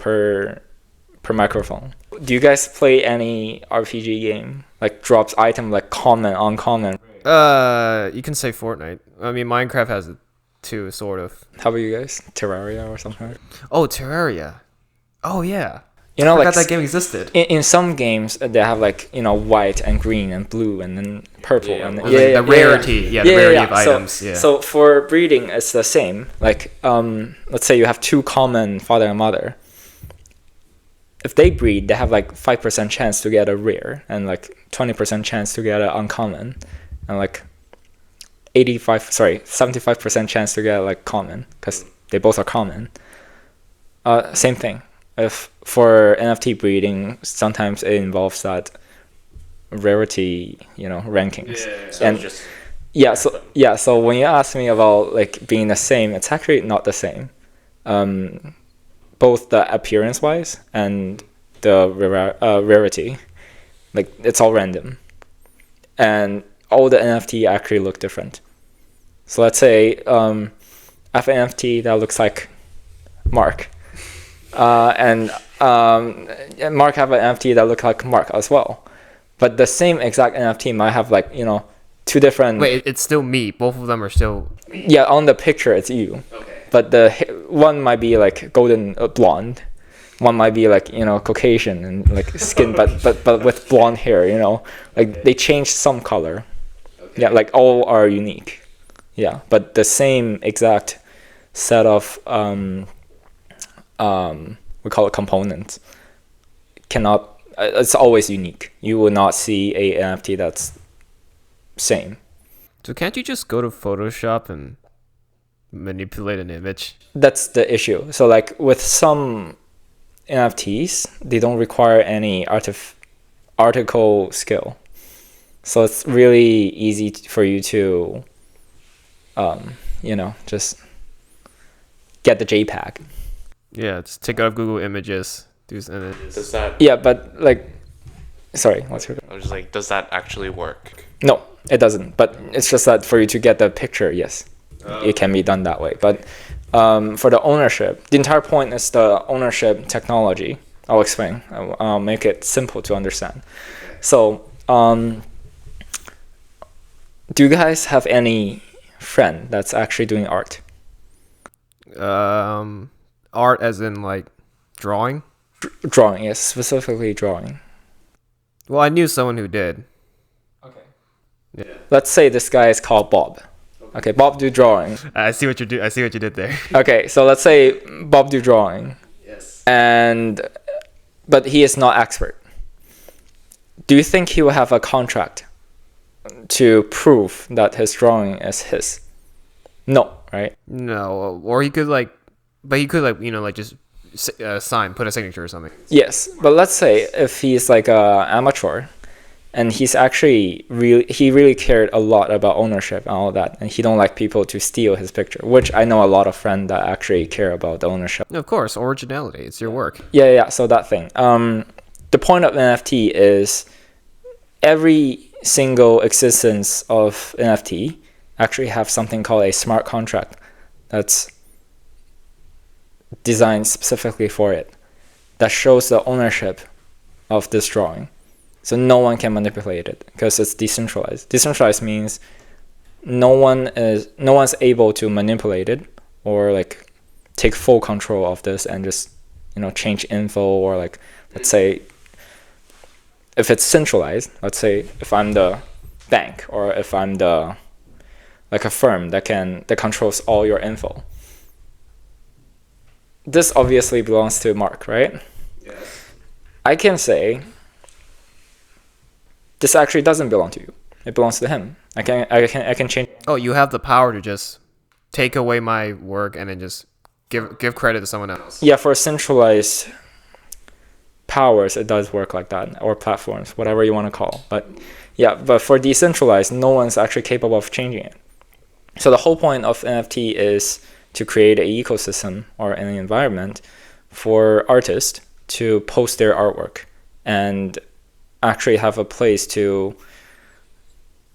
Speaker 2: per microphone. Do you guys play any RPG game? Like drops item like common, uncommon?
Speaker 1: You can say Fortnite. I mean, Minecraft has it too, sort of.
Speaker 2: How about you guys? Terraria or something?
Speaker 1: Oh, Terraria. Oh, yeah.
Speaker 2: I
Speaker 1: forgot
Speaker 2: like
Speaker 1: that game existed.
Speaker 2: In some games, they have like, white and green and blue and then purple.
Speaker 3: Yeah,
Speaker 2: and
Speaker 1: the rarity of items.
Speaker 2: So for breeding, it's the same. Like, let's say you have two common father and mother. If they breed, they have like 5% chance to get a rare and like 20% chance to get an uncommon and like 75% chance to get like common because they both are common. Same thing. If for NFT breeding, sometimes it involves that rarity, rankings. So when you ask me about like being the same, it's actually not the same. Both the appearance wise and the rarity, like it's all random, and all the NFT actually look different. So let's say I have an NFT that looks like Mark, and Mark have an NFT that looks like Mark as well, but the same exact NFT might have like two different.
Speaker 1: Wait, it's still me. Both of them are still.
Speaker 2: Yeah, on the picture it's you.
Speaker 1: Okay.
Speaker 2: But one might be like golden blonde, one might be like Caucasian and like skin, but with blonde hair. Like they changed some color. Okay. Yeah, like all are unique. Yeah, but the same exact set of we call it components cannot. It's always unique. You will not see a NFT that's same.
Speaker 1: So can't you just go to Photoshop and manipulate an image?
Speaker 2: That's the issue. So like with some NFTs, they don't require any article skill. So it's really easy for you to, just get the JPEG.
Speaker 1: Yeah, just take out Google Images. Does
Speaker 3: that?
Speaker 2: Yeah, but like, sorry, what's your?
Speaker 3: I was just like, does that actually work?
Speaker 2: No, it doesn't. But it's just that for you to get the picture, yes. It can be done that way, but for the ownership, the entire point is the ownership technology. I'll explain. I'll make it simple to understand. So, do you guys have any friend that's actually doing art?
Speaker 1: Art as in like drawing?
Speaker 2: Drawing, yes, specifically drawing.
Speaker 1: Well, I knew someone who did.
Speaker 2: Okay.
Speaker 1: Yeah.
Speaker 2: Let's say this guy is called Bob. Okay, Bob do drawing.
Speaker 1: I see what you did there.
Speaker 2: Okay, so let's say Bob do drawing.
Speaker 1: Yes.
Speaker 2: But he is not expert. Do you think he will have a contract to prove that his drawing is his? No, right?
Speaker 1: No, or he could like But he could just put a signature or something.
Speaker 2: Yes, but let's say if he's like a amateur, and he's actually really cared a lot about ownership and all that, and he don't like people to steal his picture, which I know a lot of friends that actually care about the ownership.
Speaker 1: Of course, originality. It's your work.
Speaker 2: Yeah. So that thing. The point of NFT is every single existence of NFT actually have something called a smart contract that's designed specifically for it, that shows the ownership of this drawing. So no one can manipulate it because it's decentralized. Decentralized means no one's able to manipulate it or like take full control of this and just change info, or like, let's say if it's centralized, let's say if I'm the bank, or if I'm the like a firm that controls all your info. This obviously belongs to Mark, right?
Speaker 1: Yes.
Speaker 2: I can say this actually doesn't belong to you. It belongs to him. I can change.
Speaker 1: Oh, you have the power to just take away my work and then just give credit to someone else.
Speaker 2: Yeah, for centralized powers, it does work like that, or platforms, whatever you want to call. But for decentralized, no one's actually capable of changing it. So the whole point of NFT is to create an ecosystem or an environment for artists to post their artwork and actually have a place to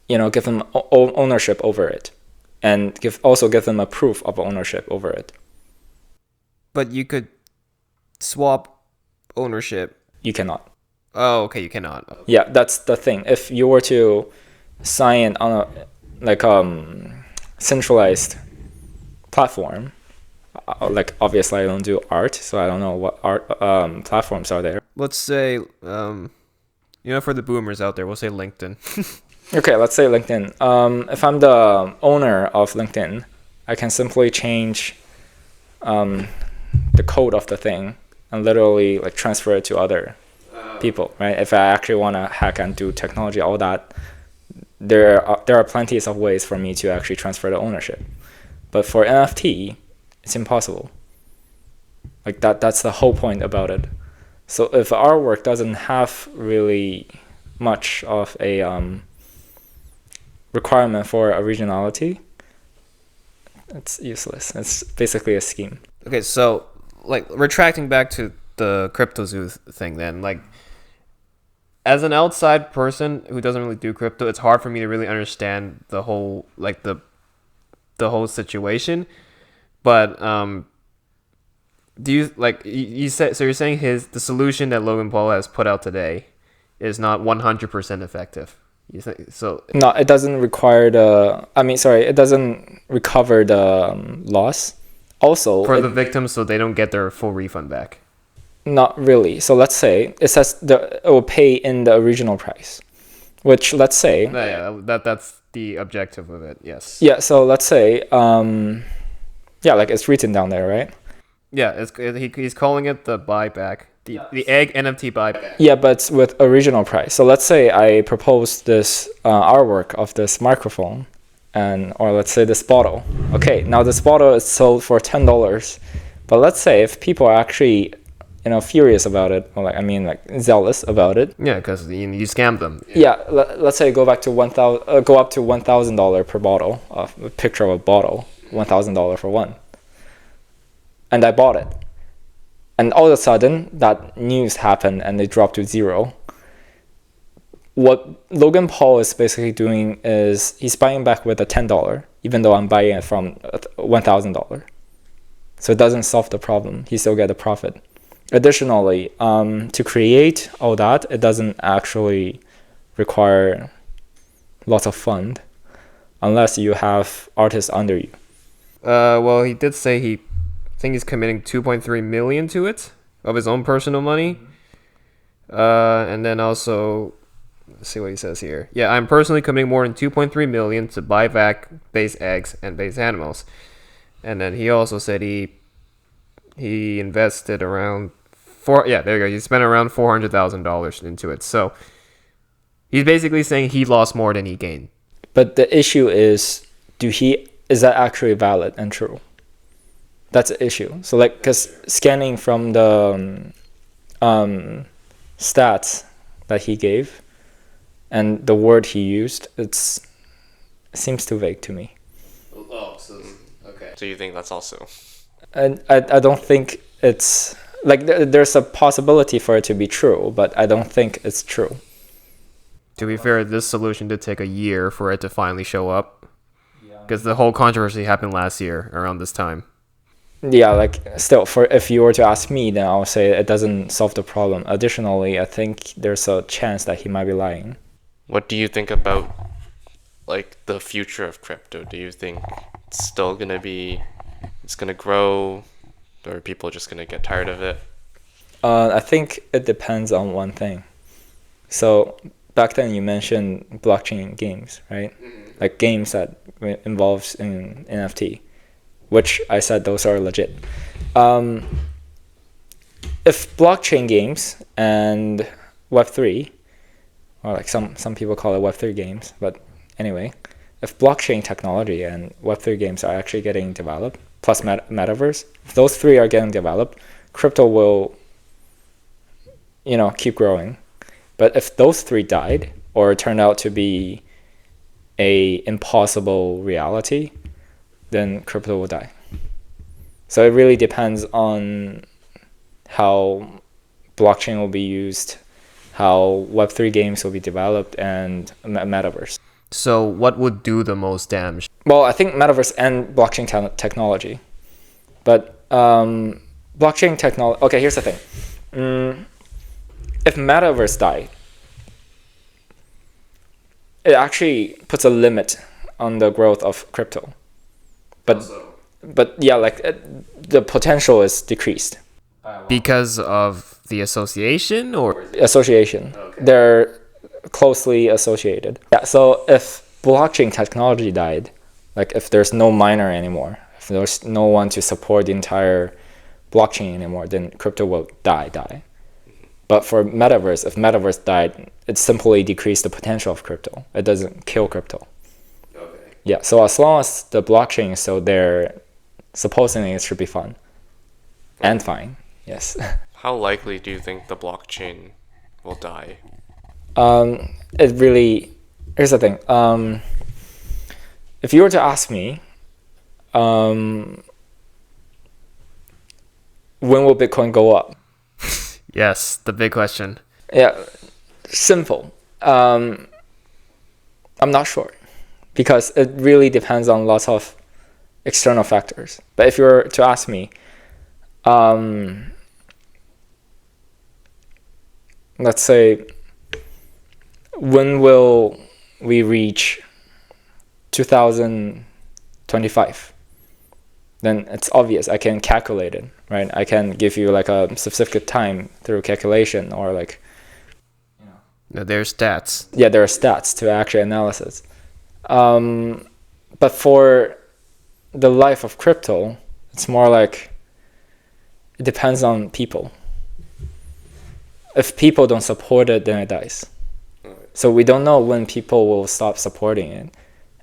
Speaker 2: give them ownership over it, and give them a proof of ownership over it.
Speaker 1: But you could swap ownership.
Speaker 2: You cannot.
Speaker 1: Oh, okay, you cannot.
Speaker 2: Yeah, that's the thing. If you were to sign on a centralized platform, like obviously I don't do art, so I don't know what art platforms are there.
Speaker 1: Let's say for the boomers out there, we'll say LinkedIn.
Speaker 2: Okay, let's say LinkedIn. If I'm the owner of LinkedIn, I can simply change the code of the thing and literally like transfer it to other people, right? If I actually want to hack and do technology, all that, there are plenty of ways for me to actually transfer the ownership. But for NFT, it's impossible. Like that's the whole point about it. So if our work doesn't have really much of a requirement for originality, it's useless. It's basically a scheme.
Speaker 1: Okay, so like retracting back to the CryptoZoo thing then, like as an outside person who doesn't really do crypto, it's hard for me to really understand the whole like the whole situation. But do you like you said, so you're saying the solution that Logan Paul has put out today is not 100% effective? You think so?
Speaker 2: No, it doesn't require it doesn't recover the loss. Also,
Speaker 1: for the victims, so they don't get their full refund back.
Speaker 2: Not really. So let's say it says it will pay in the original price, which let's say.
Speaker 1: That's the objective of it. Yes.
Speaker 2: Yeah. So let's say, like it's written down there, right?
Speaker 1: Yeah. He's calling it the buyback, the egg NFT buyback.
Speaker 2: Yeah, but with original price. So let's say I propose this artwork of this microphone, or let's say this bottle. Okay, now this bottle is sold for $10, but let's say if people are actually furious about it, or zealous about it.
Speaker 1: Yeah, because you scammed them.
Speaker 2: Yeah, let's say go up to $1,000 per bottle, a picture of a bottle, $1,000 for one, and I bought it, and all of a sudden that news happened and it dropped to zero. What Logan Paul is basically doing is he's buying back with a $10, even though I'm buying it from $1,000. So it doesn't solve the problem. He still get a profit. Additionally, to create all that, it doesn't actually require lots of fund unless you have artists under you.
Speaker 1: Well, he did say I think he's committing 2.3 million to it of his own personal money. And then also, let's see what he says here. Yeah, I'm personally committing more than 2.3 million to buy back base eggs and base animals. And then he also said he invested around there you go. He spent around $400,000 into it. So he's basically saying he lost more than he gained.
Speaker 2: But the issue is, is that actually valid and true? That's an issue. So like, because scanning from the stats that he gave and the word he used, it seems too vague to me.
Speaker 1: Oh, so okay.
Speaker 3: So you think that's also?
Speaker 2: And I don't think it's like there's a possibility for it to be true, but I don't think it's true.
Speaker 1: To be fair, this solution did take a year for it to finally show up. Because the whole controversy happened last year around this time.
Speaker 2: Yeah, like still, for if you were to ask me, then I'll say it doesn't solve the problem. Additionally, I think there's a chance that he might be lying.
Speaker 3: What do you think about like the future of crypto? Do you think it's still gonna be, it's gonna grow, or are people just gonna get tired of it?
Speaker 2: I think it depends on one thing. So back then you mentioned blockchain games, right? Like games that involves in NFT, which I said those are legit. If blockchain games and Web3, or like some people call it Web3 games, but anyway, if blockchain technology and Web3 games are actually getting developed, plus metaverse, if those three are getting developed, crypto will, keep growing. But if those three died or turned out to be a impossible reality, then crypto will die. So it really depends on how blockchain will be used, how Web3 games will be developed, and metaverse.
Speaker 1: So what would do the most damage?
Speaker 2: Well, I think metaverse and blockchain technology. But blockchain technology... Okay, here's the thing. If metaverse died, it actually puts a limit on the growth of crypto. But yeah, like the potential is decreased.
Speaker 1: Because of the association or?
Speaker 2: Association. Okay. They're closely associated. Yeah, so if blockchain technology died, like if there's no miner anymore, if there's no one to support the entire blockchain anymore, then crypto will die. But for metaverse, if metaverse died, it simply decreased the potential of crypto. It doesn't kill crypto. Okay. Yeah, so as long as the blockchain is still there, supposedly it should be fun. And fine, yes.
Speaker 3: How likely do you think the blockchain will die?
Speaker 2: It really... Here's the thing. If you were to ask me, when will Bitcoin go up?
Speaker 1: Yes, the big question.
Speaker 2: Yeah, simple. I'm not sure because it really depends on lots of external factors. But if you were to ask me, let's say, when will we reach 2025? Then it's obvious. I can calculate it, right? I can give you like a specific time through calculation or like...
Speaker 1: There's stats.
Speaker 2: Yeah, there are stats to actually analysis. But for the life of crypto, it's more like it depends on people. If people don't support it, then it dies. So we don't know when people will stop supporting it.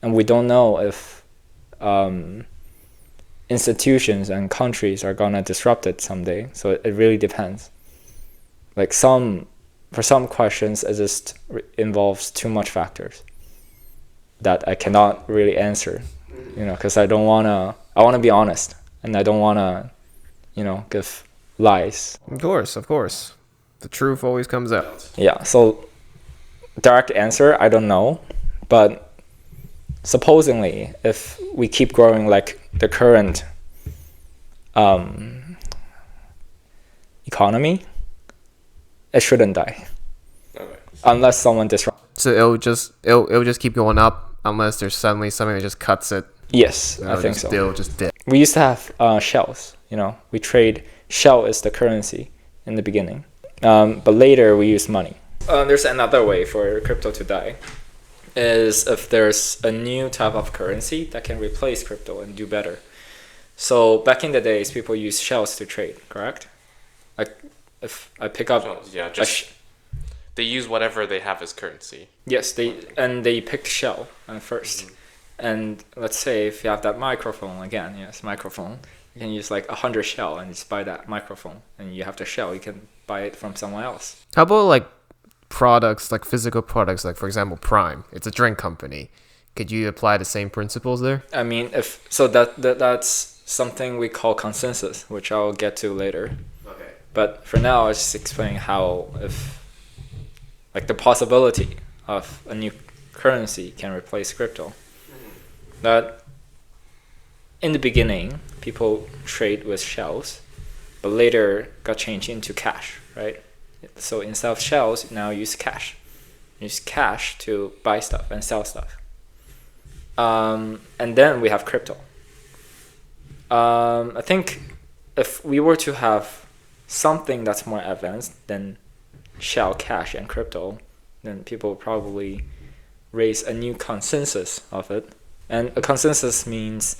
Speaker 2: And we don't know if institutions and countries are gonna disrupt it someday. So it really depends. Like for some questions, it just involves too much factors that I cannot really answer, because I wanna be honest and I don't wanna, give lies.
Speaker 1: Of course. The truth always comes out.
Speaker 2: Yeah, so direct answer, I don't know, but supposedly, if we keep growing like the current economy, it shouldn't die. Okay. Unless someone disrupts.
Speaker 1: So it'll just keep going up unless there's suddenly something that just cuts it.
Speaker 2: Yes, I think so.
Speaker 1: It'll just dip.
Speaker 2: We used to have shells. We trade shell is the currency in the beginning, but later we use money. There's another way for crypto to die. Is if there's a new type of currency that can replace crypto and do better. So back in the days, people used shells to trade, correct? Like if I pick up...
Speaker 3: They use whatever they have as currency.
Speaker 2: Yes, they picked shell first. And let's say if you have that microphone, You can use like 100 shell and just buy that microphone, and you have the shell. You can buy it from someone else.
Speaker 1: How about like products, like physical products, like for example, Prime? It's a drink company. Could you apply the same principles there?
Speaker 2: I mean, if so, that's something we call consensus, which I'll get to later.
Speaker 1: Okay.
Speaker 2: But for now, I was just explaining how if like the possibility of a new currency can replace crypto. That in the beginning, people trade with shells, but later got changed into cash, right? So instead of shells, now use cash. Use cash to buy stuff and sell stuff. And then we have crypto. I think if we were to have something that's more advanced than shell, cash, and crypto, then people would probably raise a new consensus of it. And a consensus means,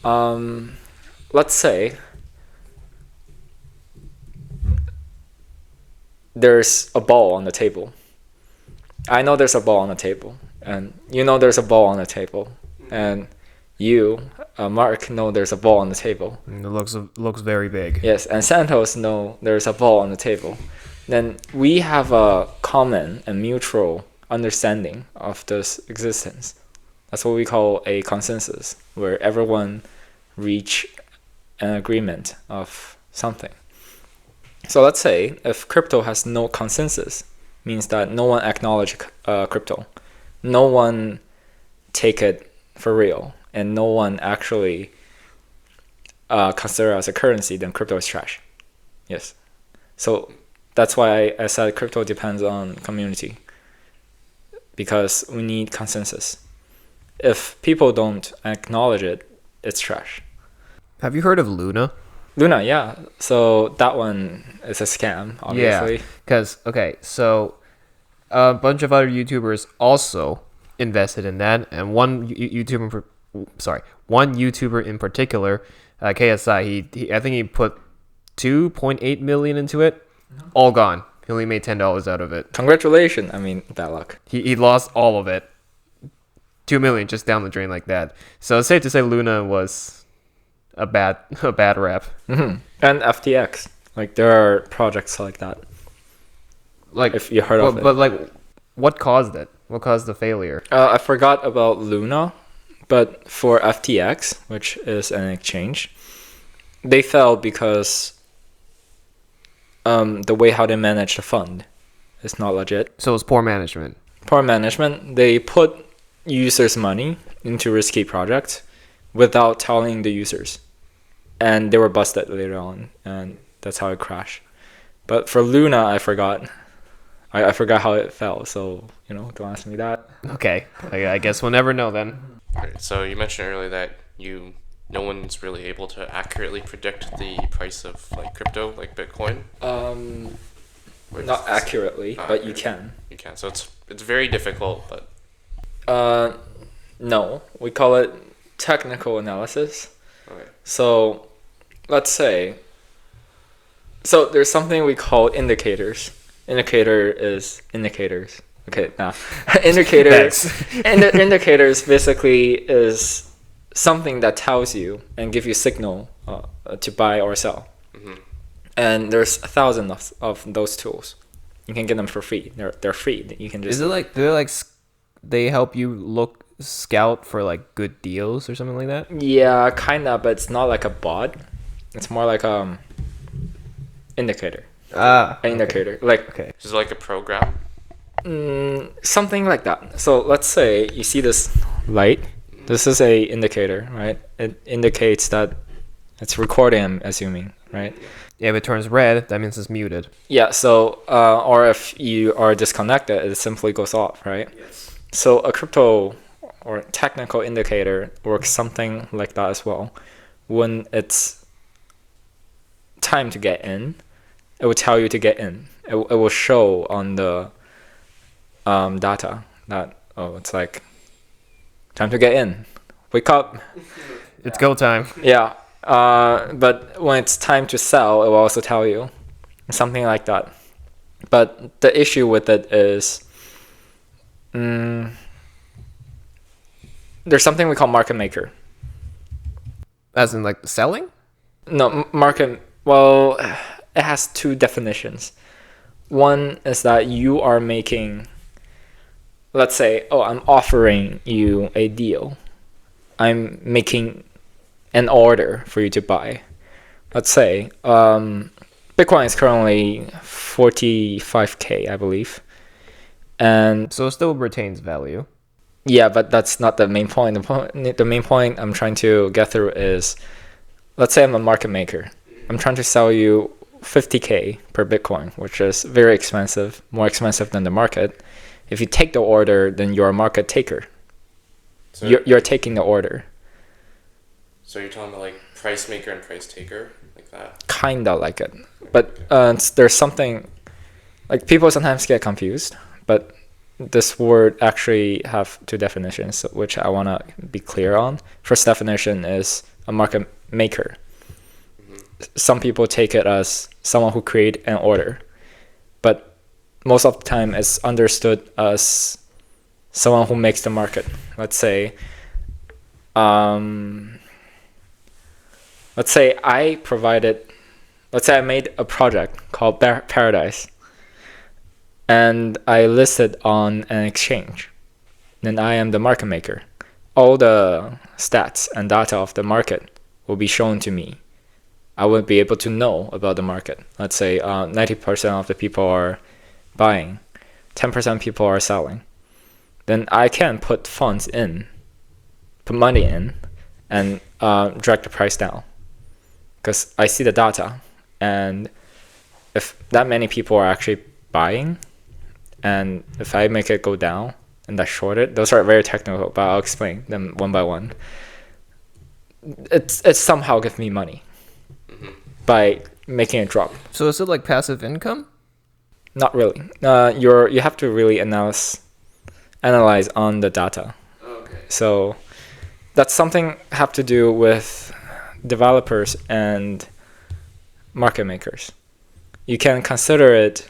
Speaker 2: let's say, there's a ball on the table. I know there's a ball on the table, and you know there's a ball on the table, and you, Mark, know there's a ball on the table.
Speaker 1: It looks very big.
Speaker 2: Yes, and Santos know there's a ball on the table. Then we have a common and mutual understanding of this existence. That's what we call a consensus, where everyone reach an agreement of something. So let's say if crypto has no consensus, means that no one acknowledge crypto, no one take it for real, and no one actually consider it as a currency, then crypto is trash. Yes. So that's why I said crypto depends on community, because we need consensus. If people don't acknowledge it, it's trash.
Speaker 1: Have you heard of Luna?
Speaker 2: Luna, yeah. So that one is a scam, obviously.
Speaker 1: Yeah, because, okay, so a bunch of other YouTubers also invested in that, and one YouTuber in particular, KSI, he I think he put 2.8 million into it, all gone. He only made $10 out of it.
Speaker 2: Congratulations. I mean, bad luck.
Speaker 1: He lost all of it. 2 million just down the drain like that. So it's safe to say Luna was a bad rap.
Speaker 2: Mm-hmm. And FTX, like there are projects like that.
Speaker 1: Like
Speaker 2: if you heard of it.
Speaker 1: But like, what caused it? What caused the failure?
Speaker 2: I forgot about Luna, but for FTX, which is an exchange, they fell because the way how they manage the fund is not legit.
Speaker 1: So it's poor management.
Speaker 2: Poor management. They put users' money into risky projects without telling the users, and they were busted later on, and that's how it crashed. But for Luna, I forgot. I forgot how it fell, so don't ask me that.
Speaker 1: Okay, I guess we'll never know then.
Speaker 3: Right, so you mentioned earlier that no one's really able to accurately predict the price of like crypto, like Bitcoin.
Speaker 2: Not accurately, but you can.
Speaker 3: You can. So it's very difficult, but.
Speaker 2: No, we call it technical analysis.
Speaker 3: Okay.
Speaker 2: So, let's say. So there's something we call indicators. Indicator is indicators. Okay, now indicators. Indicators basically is something that tells you and give you signal to buy or sell.
Speaker 3: Mm-hmm.
Speaker 2: And there's 1,000 of those tools. You can get them for free. They're free. You can just.
Speaker 1: Is it like they help you scout for like good deals or something like that?
Speaker 2: Yeah, kinda, but it's not like a bot. It's more like indicator. An indicator. Like
Speaker 1: Okay.
Speaker 3: Is it like a program?
Speaker 2: something like that. So let's say you see this light. This is a indicator, right? It indicates that it's recording, I'm assuming, right?
Speaker 1: Yeah, if it turns red, that means it's muted.
Speaker 2: Yeah, so, or if you are disconnected, it simply goes off, right?
Speaker 1: Yes.
Speaker 2: So a crypto or technical indicator works something like that as well. When it's time to get in, it will tell you to get in. It will show on the data that, it's like, time to get in. Wake up.
Speaker 1: It's go time.
Speaker 2: Yeah. But when it's time to sell, it will also tell you something like that. But the issue with it is there's something we call market maker.
Speaker 1: As in like selling?
Speaker 2: No, market, well, it has two definitions. One is that you are making, let's say, I'm offering you a deal. I'm making an order for you to buy. Let's say Bitcoin is currently 45K, I believe. And
Speaker 1: so it still retains value.
Speaker 2: Yeah, but that's not the main point. The main point I'm trying to get through is, let's say I'm a market maker. I'm trying to sell you 50K per Bitcoin, which is very expensive, more expensive than the market. If you take the order, then you're a market taker. So you're taking the order.
Speaker 3: So you're talking about like price maker and price taker, like that?
Speaker 2: Kinda like it. But there's something, like people sometimes get confused, but this word actually have two definitions, which I want to be clear on. First definition is a market maker. Some people take it as someone who create an order, but most of the time it's understood as someone who makes the market. Let's say I made a project called Paradise, and I listed on an exchange. Then I am the market maker. All the stats and data of the market will be shown to me. I will be able to know about the market. Let's say 90% of the people are buying, 10% people are selling. Then I can put funds in, put money in, and drag the price down. Because I see the data, and if that many people are actually buying, and if I make it go down and I short it, those are very technical, but I'll explain them one by one. It's somehow give me money by making it drop.
Speaker 1: So is it like passive income?
Speaker 2: Not really. You have to really analyze on the data.
Speaker 3: Okay.
Speaker 2: So that's something have to do with developers and market makers. You can consider it.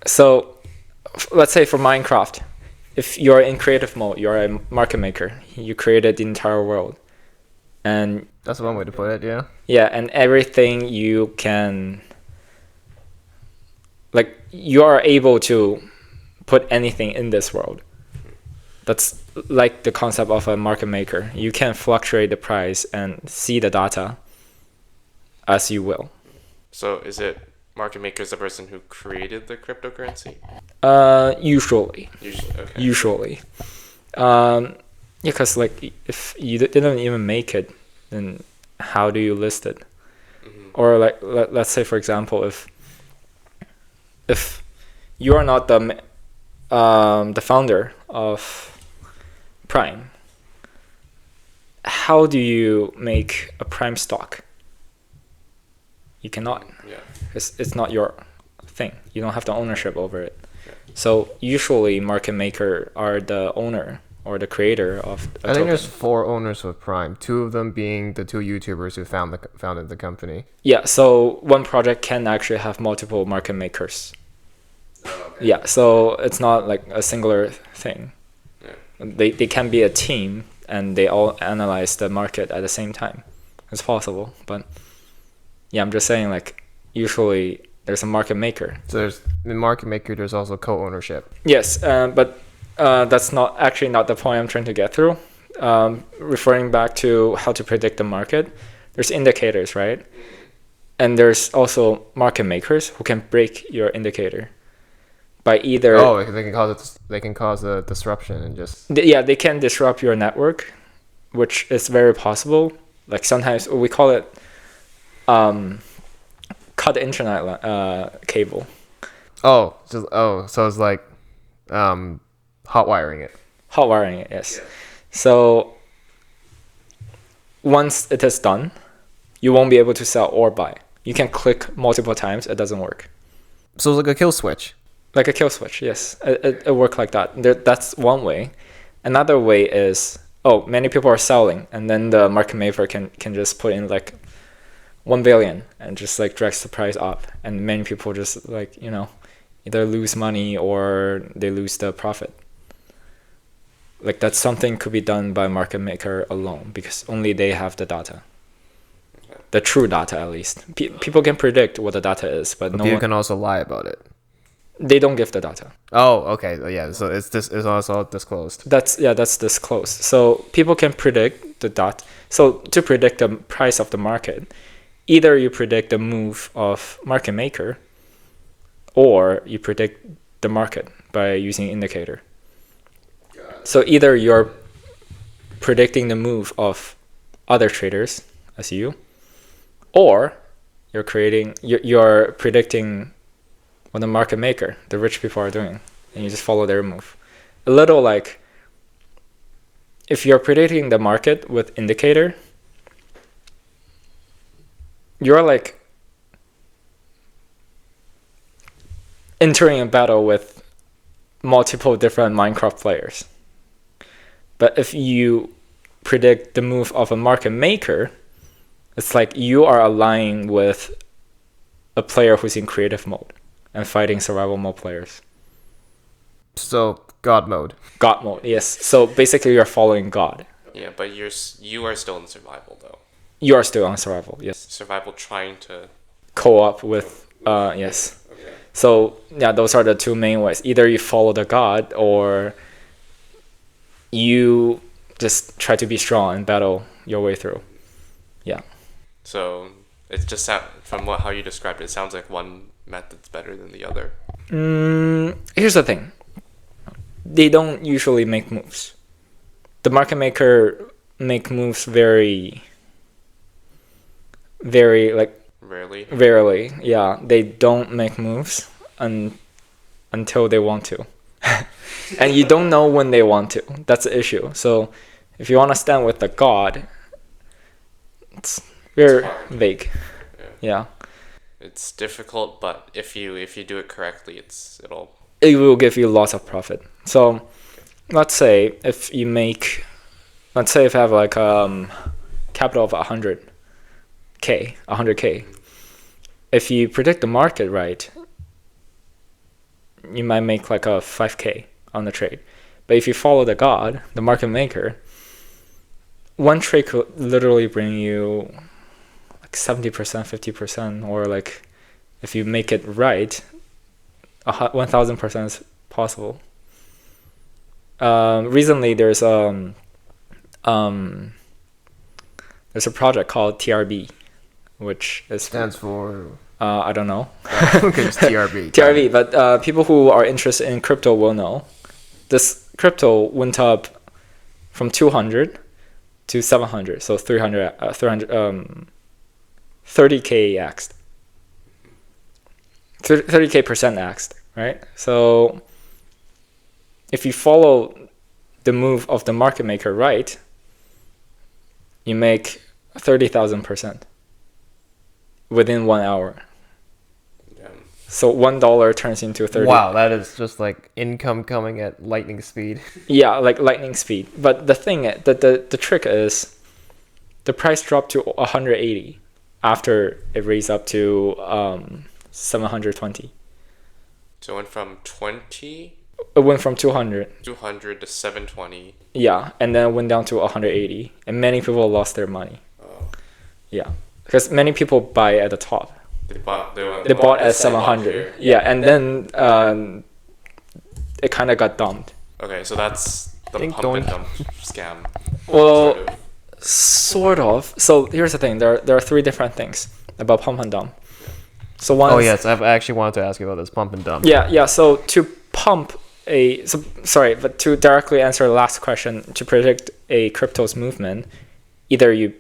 Speaker 2: So let's say for Minecraft, if you're in creative mode, you're a market maker. You created the entire world. And
Speaker 1: that's one way to put it, yeah.
Speaker 2: Yeah, and everything you can, like, you are able to put anything in this world. That's like the concept of a market maker. You can fluctuate the price and see the data as you will.
Speaker 3: So is it market maker is the person who created the cryptocurrency?
Speaker 2: Usually.
Speaker 3: Okay.
Speaker 2: Usually. Yeah, because like if you didn't even make it, then how do you list it? Or like let's say for example, if you are not the founder of Prime, how do you make a Prime stock? You cannot.
Speaker 3: Yeah.
Speaker 2: It's not your thing. You don't have the ownership over it. Yeah. So usually market maker are the owner or the creator of a
Speaker 1: I think
Speaker 2: token.
Speaker 1: there's 4 owners with Prime, 2 of them being the 2 YouTubers who founded the company.
Speaker 2: Yeah, so one project can actually have multiple market makers.
Speaker 3: Oh, okay.
Speaker 2: Yeah, so it's not like a singular thing.
Speaker 3: Yeah.
Speaker 2: They can be a team and they all analyze the market at the same time. It's possible, but yeah, I'm just saying like usually there's a market maker.
Speaker 1: So there's the market maker, there's also co-ownership.
Speaker 2: Yes, but that's not the point I'm trying to get through. Referring back to how to predict the market, there's indicators, right? And there's also market makers who can break your indicator by either.
Speaker 1: Oh, they can cause a disruption and just.
Speaker 2: Yeah, they can disrupt your network, which is very possible. Like sometimes we call it cut the internet cable.
Speaker 1: So it's like hot wiring it.
Speaker 2: Hot wiring it, yes. Yeah. So once it is done, you won't be able to sell or buy. You can click multiple times, it doesn't work.
Speaker 1: So it's like a kill switch.
Speaker 2: Like a kill switch, yes. It works like that. That's one way. Another way is, many people are selling, and then the market maker can just put in like 1 billion and just like drags the price up, and many people just like, either lose money or they lose the profit. Like that something could be done by market maker alone because only they have the data. The true data, at least. People can predict what the data is, but no
Speaker 1: people
Speaker 2: one,
Speaker 1: can also lie about it.
Speaker 2: they don't give the data.
Speaker 1: Oh, okay. Yeah, so it's also disclosed.
Speaker 2: That's disclosed. So people can predict the data. So to predict the price of the market, either you predict the move of market maker, or you predict the market by using indicator. So either you're predicting the move of other traders as you, or you're predicting what the market maker, the rich people, are doing, and you just follow their move. A little like if you're predicting the market with indicator, you're like entering a battle with multiple different Minecraft players. But if you predict the move of a market maker, it's like you are aligning with a player who's in creative mode and fighting survival mode players.
Speaker 1: So God mode.
Speaker 2: God mode, yes. So basically you're following God.
Speaker 3: Yeah, but you are still in survival though.
Speaker 2: You are still on survival, yes.
Speaker 3: Survival trying to
Speaker 2: Co-op with, yes.
Speaker 3: Okay.
Speaker 2: So yeah, those are the two main ways. Either you follow the God, or you just try to be strong and battle your way through. Yeah.
Speaker 3: So it's just from how you described it, it sounds like one method's better than the other.
Speaker 2: Here's the thing. They don't usually make moves. The market maker make moves very like rarely. Yeah, they don't make moves until they want to. And you don't know when they want to. That's the issue. So if you want to stand with the God, it's very vague. Yeah.
Speaker 3: It's difficult, but if you do it correctly,
Speaker 2: it will give you lots of profit. So let's say if you have like capital of 100k, if you predict the market right, you might make like a 5k on the trade. But if you follow the God, the market maker, one trade could literally bring you like 70%, 50%, or like if you make it right, 1000% is possible. Recently there's a project called TRB, which
Speaker 1: stands for
Speaker 2: I don't know.
Speaker 1: Okay, it's TRB.
Speaker 2: TRB, but people who are interested in crypto will know. This crypto went up from 200 to 700, so 30k axed. 30k percent axed, right? So if you follow the move of the market maker right, you make 30,000% within 1 hour. Yeah. So $1 turns into 30.
Speaker 1: Wow, that is just like income coming at lightning speed.
Speaker 2: Yeah, like lightning speed. But the thing, the trick is, the price dropped to 180 after it raised up to 720.
Speaker 3: So it went from 20.
Speaker 2: It went from 200
Speaker 3: to 720.
Speaker 2: Yeah, and then it went down to 180, and many people lost their money.
Speaker 3: Oh.
Speaker 2: Yeah, because many people buy at the top.
Speaker 3: They bought
Speaker 2: at 700. Yeah, and then it kind of got dumped.
Speaker 3: Okay, so that's the pump and dump scam.
Speaker 2: Well, sort of. So here's the thing. There are three different things about pump and dump. So one.
Speaker 1: Oh yes, I've actually wanted to ask you about this pump and dump.
Speaker 2: Yeah. So to pump but to directly answer the last question, to predict a crypto's movement, either you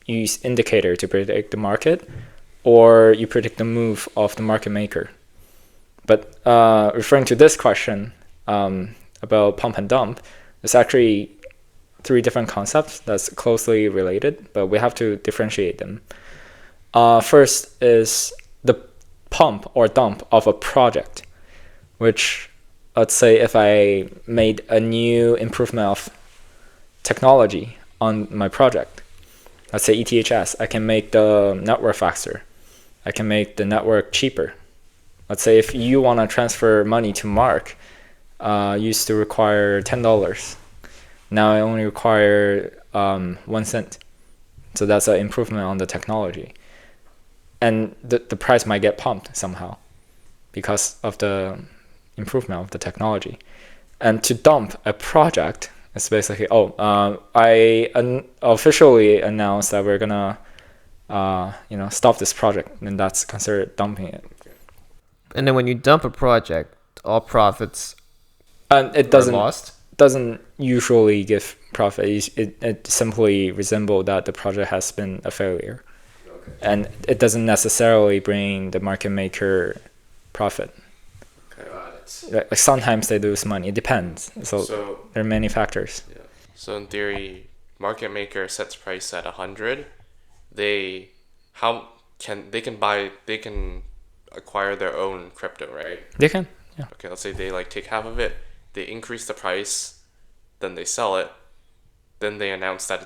Speaker 2: use indicator to predict the market, or you predict the move of the market maker. But referring to this question about pump and dump, there's actually three different concepts that's closely related, but we have to differentiate them. First is the pump or dump of a project, which, let's say if I made a new improvement of technology on my project, let's say ETHS, I can make the network faster. I can make the network cheaper. Let's say if you want to transfer money to Mark, used to require $10. Now I only require 1 cent. So that's an improvement on the technology. And the price might get pumped somehow because of the improvement of the technology. And to dump a project, it's basically, I officially announced that we're gonna, stop this project, and that's considered dumping it.
Speaker 1: And then when you dump a project, all profits
Speaker 2: And it
Speaker 1: are lost.
Speaker 2: doesn't usually give profit. It simply resembles that the project has been a failure, and it doesn't necessarily bring the market maker profit. Like sometimes they lose money. It depends. So there are many factors.
Speaker 3: Yeah. So in theory, market maker sets price at 100. They can acquire their own crypto, right?
Speaker 2: They can. Yeah.
Speaker 3: Okay, let's say they like take half of it, they increase the price, then they sell it, then they announce that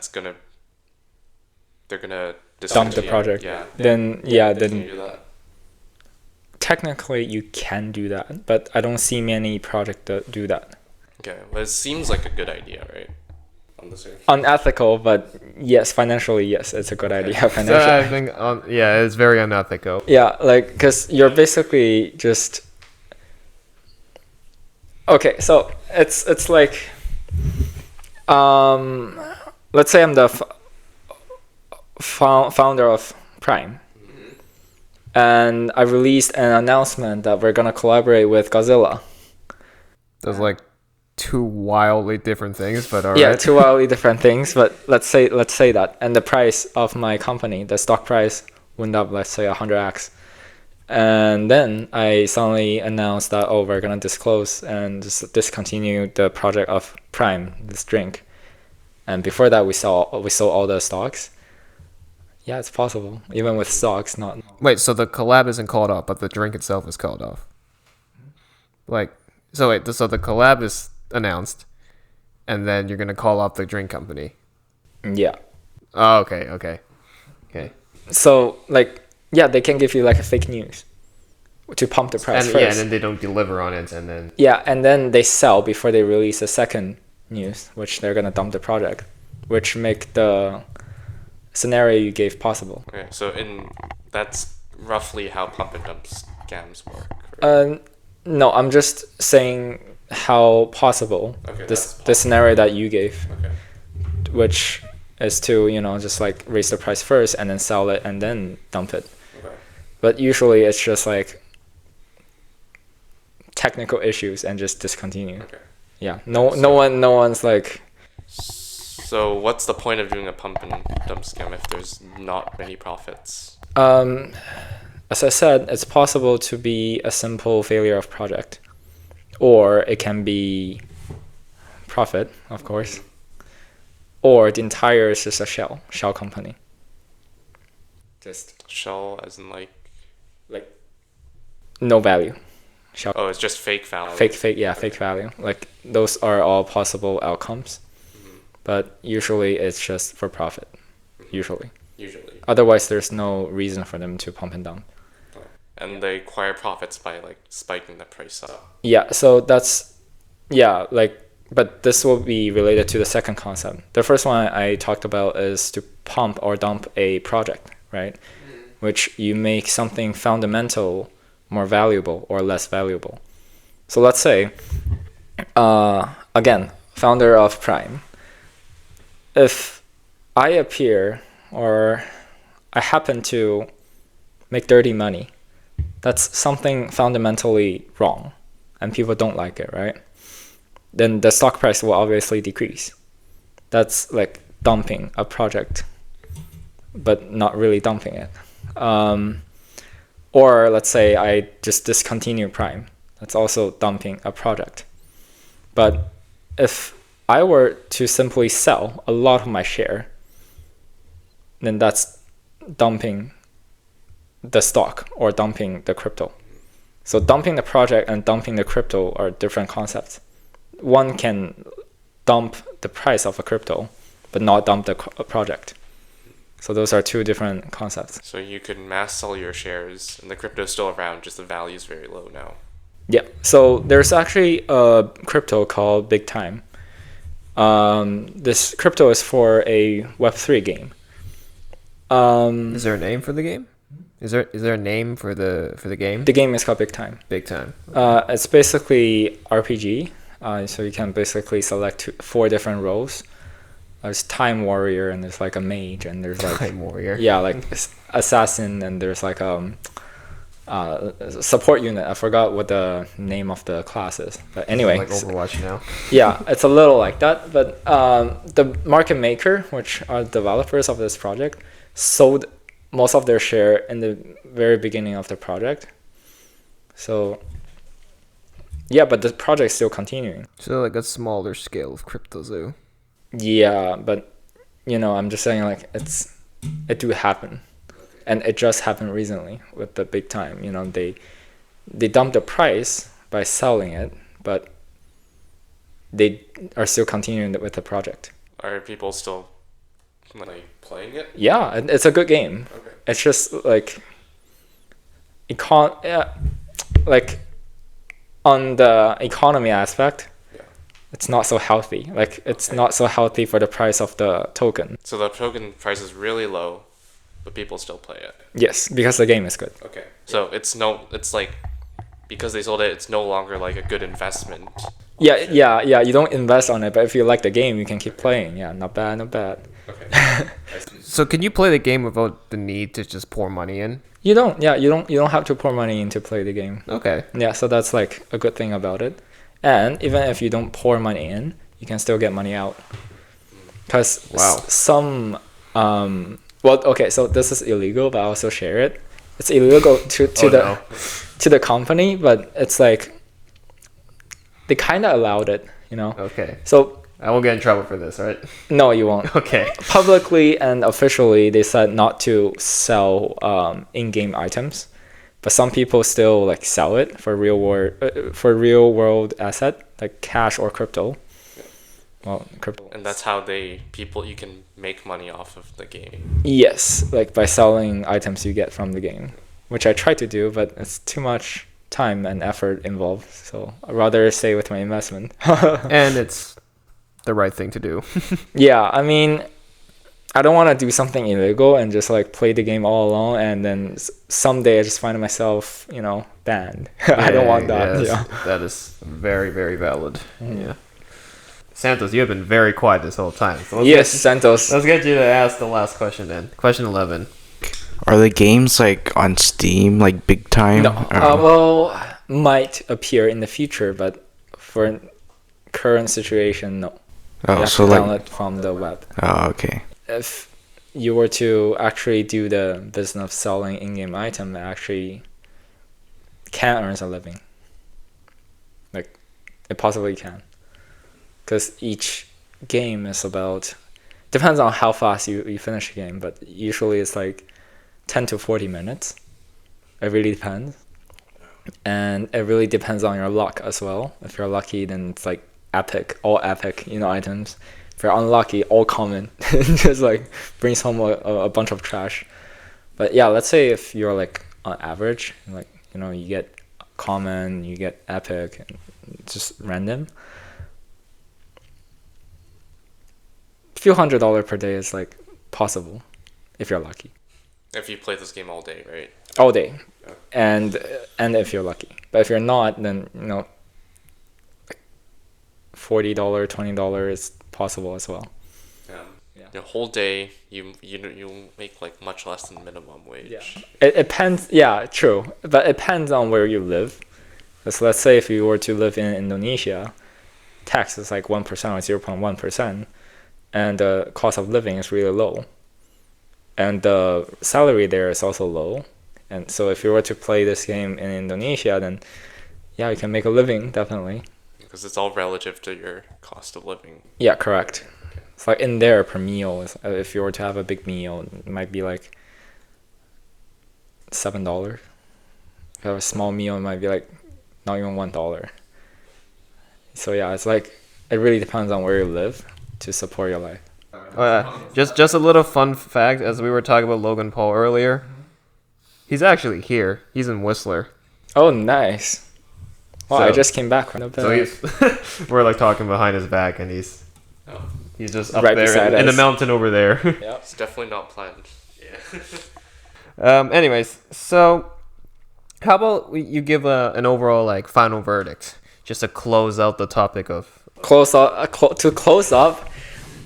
Speaker 3: they're gonna
Speaker 2: Dump the project.
Speaker 3: Yeah.
Speaker 2: Then
Speaker 3: Can you
Speaker 2: then
Speaker 3: do that?
Speaker 2: technically you can do that, but I don't see many projects that do that.
Speaker 3: Okay, well it seems like a good idea, right? On the surface.
Speaker 2: Unethical, but yes, financially, yes, it's a good idea.
Speaker 1: So
Speaker 2: Financially.
Speaker 1: I think, it's very unethical.
Speaker 2: Yeah, like, because you're basically just... Okay, so it's like... let's say I'm the founder of Prime. And I released an announcement that we're going to collaborate with Godzilla.
Speaker 1: Those like two wildly different things, but all right.
Speaker 2: Yeah, two wildly different things, but let's say that. And the price of my company, the stock price, went up, let's say 100x. And then I suddenly announced that, we're going to disclose and just discontinue the project of Prime, this drink. And before that, we sold all the stocks. Yeah, it's possible. Even with stocks, not...
Speaker 1: Wait, so the collab isn't called off, but the drink itself is called off. So the collab is announced, and then you're going to call off the drink company.
Speaker 2: Yeah.
Speaker 1: Oh, okay.
Speaker 2: So, they can give you a fake news to pump the price
Speaker 1: And,
Speaker 2: first.
Speaker 1: yeah, and then they don't deliver on it, and then...
Speaker 2: Yeah, and then they sell before they release a second news, which they're going to dump the project, which make the scenario you gave possible.
Speaker 3: Okay, so that's roughly how pump and dump scams work. Right?
Speaker 2: No, I'm just saying how possible the scenario that you gave, which is to just raise the price first and then sell it and then dump it.
Speaker 3: Okay.
Speaker 2: But usually it's just technical issues and just discontinue.
Speaker 3: Okay.
Speaker 2: Yeah, no one's like...
Speaker 3: So what's the point of doing a pump and dump scam if there's not many profits?
Speaker 2: As I said, it's possible to be a simple failure of project, or it can be profit, of course, or the entire is just a shell company. Just
Speaker 3: Shell as in like
Speaker 2: no value. Shell.
Speaker 3: Oh, it's just fake value.
Speaker 2: Fake value. Those are all possible outcomes, but usually it's just for profit. Usually. Otherwise, there's no reason for them to pump and dump.
Speaker 3: And they acquire profits by spiking the price up.
Speaker 2: Yeah, so that's but this will be related to the second concept. The first one I talked about is to pump or dump a project, right? Which you make something fundamental more valuable or less valuable. So let's say, again, founder of Prime. If I appear or I happen to make dirty money, that's something fundamentally wrong and people don't like it, right? Then the stock price will obviously decrease. That's like dumping a project, but not really dumping it. Or let's say I just discontinue Prime. That's also dumping a project. But if I were to simply sell a lot of my share, then that's dumping the stock or dumping the crypto. So dumping the project and dumping the crypto are different concepts. One can dump the price of a crypto, but not dump the project. So those are two different concepts.
Speaker 3: So you could mass sell your shares and the crypto is still around, just the value is very low now.
Speaker 2: Yeah. So there's actually a crypto called Big Time. This crypto is for a Web3 game.
Speaker 1: Is there a name for the game? Is there a name for the game?
Speaker 2: The game is called Big Time.
Speaker 1: Big Time.
Speaker 2: It's basically RPG. So you can basically select 4 different roles. There's Time Warrior, and there's like a mage, and there's like
Speaker 1: Time Warrior.
Speaker 2: Yeah, like assassin, and there's like support unit. I forgot what the name of the class is, but anyway,
Speaker 1: Like Overwatch now.
Speaker 2: yeah, it's a little like that. But the market maker, which are developers of this project, sold most of their share in the very beginning of the project. So yeah, but the project's still continuing.
Speaker 1: So like a smaller scale of CryptoZoo.
Speaker 2: Yeah, but I'm just saying, like, it do happen, and it just happened recently with the Big Time. They dumped the price by selling it, but they are still continuing with the project.
Speaker 3: Are people still like playing it?
Speaker 2: Yeah, it's a good game.
Speaker 3: Okay.
Speaker 2: It's just like like on the economy aspect, it's not so healthy. Like, it's not so healthy for the price of the token.
Speaker 3: So the token price is really low, but people still play it.
Speaker 2: Yes, because the game is good.
Speaker 3: Okay. So it's like because they sold it, it's no longer like a good investment.
Speaker 2: Yeah. You don't invest on it, but if you like the game, you can keep playing. Yeah, not bad.
Speaker 3: Okay.
Speaker 1: So can you play the game without the need to just pour money in?
Speaker 2: You don't have to pour money in to play the game.
Speaker 1: Okay.
Speaker 2: Yeah, so that's like a good thing about it. And even if you don't pour money in, you can still get money out. Because some so this is illegal, but I also share it. It's illegal to the company, but it's like they kind of allowed it,
Speaker 1: Okay.
Speaker 2: So
Speaker 1: I won't get in trouble for this, right?
Speaker 2: no, you won't.
Speaker 1: Okay.
Speaker 2: Publicly and officially, they said not to sell in-game items, but some people still like sell it for real world asset like cash or crypto. Well, crypto.
Speaker 3: And that's how you can make money off of the game.
Speaker 2: Yes, like by selling items you get from the game, which I try to do, but it's too much time and effort involved. So I'd rather stay with my investment.
Speaker 1: And it's the right thing to do.
Speaker 2: Yeah, I mean, I don't want to do something illegal and just like play the game all alone, and then someday I just find myself, banned. I don't want that.
Speaker 1: Yes, that is very, very valid. Yeah. Santos, you have been very quiet this whole time. So
Speaker 2: Santos.
Speaker 1: Let's get you to ask the last question then. Question 11.
Speaker 4: Are the games like on Steam, like Big Time?
Speaker 2: No. Might appear in the future, but for current situation, no. You have to download from the web.
Speaker 4: Oh, okay.
Speaker 2: If you were to actually do the business of selling in-game item, it actually can earn a living. Like, it possibly can. Because each game is depends on how fast you finish a game, but usually it's like 10 to 40 minutes. It really depends. And it really depends on your luck as well. If you're lucky, then it's like all epic, items. If you're unlucky, all common. Just like brings home a bunch of trash. But yeah, let's say if you're like on average, like, you get common, you get epic, and just random. Few $100 per day is like possible if you're lucky.
Speaker 3: If you play this game all day, right?
Speaker 2: All day. And if you're lucky. But if you're not, then $40, $20 is possible as well.
Speaker 3: Yeah. The whole day you make like much less than minimum wage.
Speaker 2: Yeah. It depends. Yeah, true. But it depends on where you live. So let's say if you were to live in Indonesia, tax is like 1% or 0.1%, and the cost of living is really low. And the salary there is also low. And so if you were to play this game in Indonesia, then yeah, you can make a living, definitely.
Speaker 3: Because it's all relative to your cost of living.
Speaker 2: Yeah, correct. It's like in there per meal. If you were to have a big meal, it might be like $7. If you have a small meal, it might be like not even $1. So yeah, it's like it really depends on where you live to support your life.
Speaker 1: Just a little fun fact, as we were talking about Logan Paul earlier, he's actually here. He's in Whistler.
Speaker 2: Oh, nice. Well, I just came back.
Speaker 1: So we're like talking behind his back, and he's He's just up
Speaker 2: Right
Speaker 1: there
Speaker 2: beside
Speaker 1: in the
Speaker 2: us.
Speaker 1: mountain over there.
Speaker 2: Yeah.
Speaker 3: It's definitely not planned.
Speaker 1: Anyways, so how about you give an overall like final verdict, just to close out the topic of.
Speaker 2: To close up,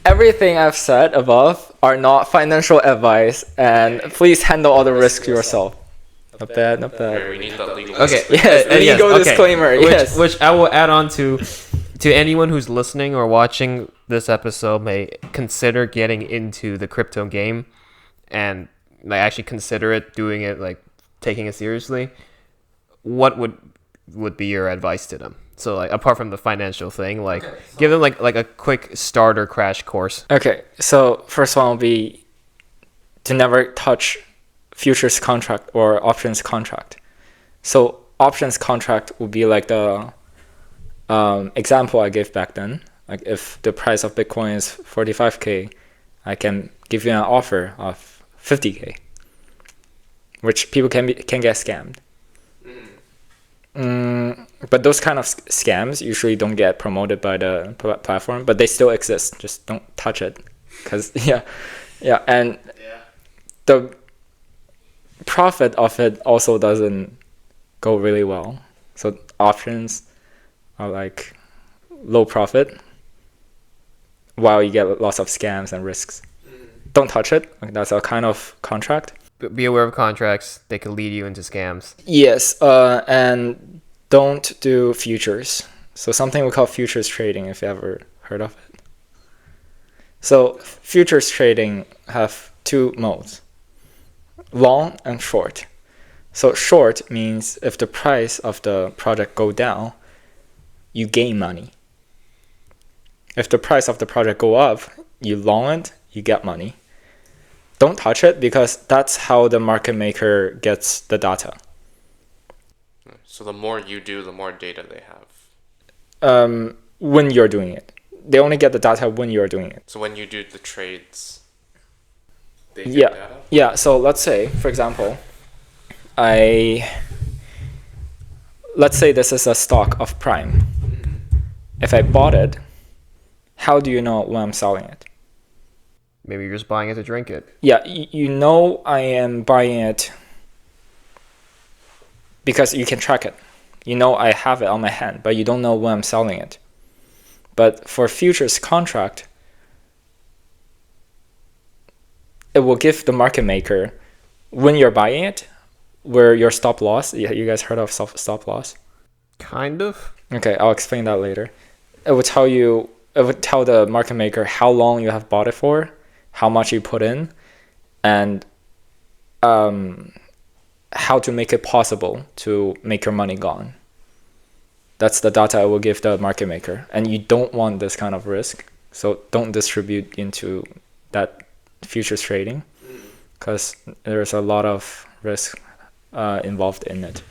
Speaker 2: everything I've said above are not financial advice, and please handle all the risks yourself. Not bad, not
Speaker 3: Okay,
Speaker 2: bad.
Speaker 3: we need that legal.
Speaker 1: Okay.
Speaker 2: Yes, legal disclaimer. Yes.
Speaker 1: Which I will add on to anyone who's listening or watching this episode may consider getting into the crypto game and like actually consider doing it, like taking it seriously. What would be your advice to them? So like apart from the financial thing, like give them like a quick starter crash course.
Speaker 2: Okay, so first one will be to never touch futures contract or options contract. So options contract would be like the example I gave back then. Like if the price of Bitcoin is 45K, I can give you an offer of 50K, which people can get scammed. But those kind of scams usually don't get promoted by the platform, but they still exist. Just don't touch it, because and the profit of it also doesn't go really well. So options are like low profit, while you get lots of scams and risks. Don't touch it. Like that's a kind of contract.
Speaker 1: Be aware of contracts; they could lead you into scams.
Speaker 2: Yes, and don't do futures. So something we call futures trading, if you ever heard of it. So futures trading have two modes, long and short. So short means if the price of the project go down, you gain money. If the price of the project go up, you long it, you get money. Don't touch it, because that's how the market maker gets the data.
Speaker 3: So the more you do, the more data they have.
Speaker 2: When you're doing it. They only get the data when you're doing it.
Speaker 3: So when you do the trades, they get data?
Speaker 2: Yeah, so let's say, for example, let's say this is a stock of Prime. If I bought it, how do you know when I'm selling it?
Speaker 1: Maybe you're just buying it to drink it.
Speaker 2: Yeah, you know I am buying it because you can track it. You know I have it on my hand, but you don't know when I'm selling it. But for futures contract, it will give the market maker when you're buying it, where your stop loss. You guys heard of stop loss?
Speaker 1: Kind of.
Speaker 2: Okay, I'll explain that later. It would tell the market maker how long you have bought it for, how much you put in, and how to make it possible to make your money gone. That's the data I will give the market maker. And you don't want this kind of risk, so don't distribute into that futures trading, because there's a lot of risk involved in it.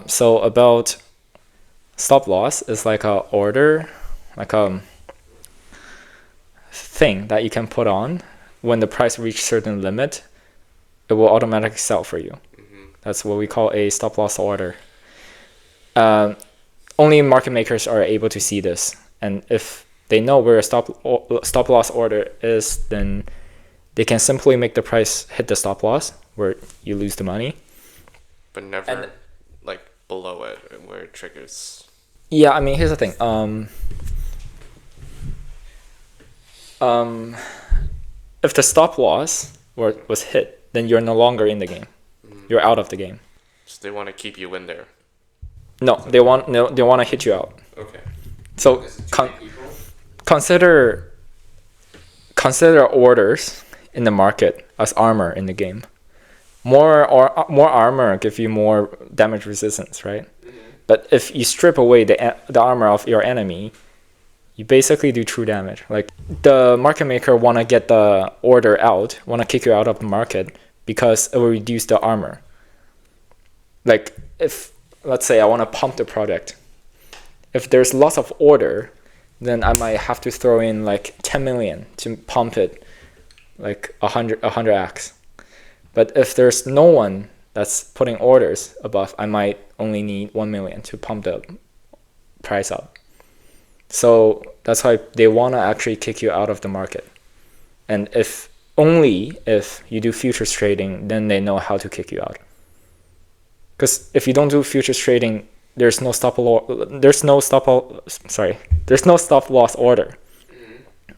Speaker 2: So about stop loss is like a order, like a thing that you can put on. When the price reaches certain limit, it will automatically sell for you. That's what we call a stop loss order. Only market makers are able to see this, and if they know where a stop loss order is, then they can simply make the price hit the stop loss, where you lose the money.
Speaker 3: But never like below it, where it triggers.
Speaker 2: Yeah, I mean, here's the thing. If the stop loss was hit, then you're no longer in the game. You're out of the game.
Speaker 3: So they want to keep you in there.
Speaker 2: No, they want to hit you out.
Speaker 3: Okay.
Speaker 2: So consider orders in the market as armor in the game. More armor give you more damage resistance, right? But if you strip away the armor of your enemy, you basically do true damage. Like the market maker want to get the order out, want to kick you out of the market, because it will reduce the armor. Like if, let's say I want to pump the product. If there's lots of order, then I might have to throw in like 10 million to pump it like 100x. But if there's no one that's putting orders above, I might only need 1 million to pump the price up. So that's why they want to actually kick you out of the market. And only if you do futures trading, then they know how to kick you out. Because if you don't do futures trading, there's no stop loss order.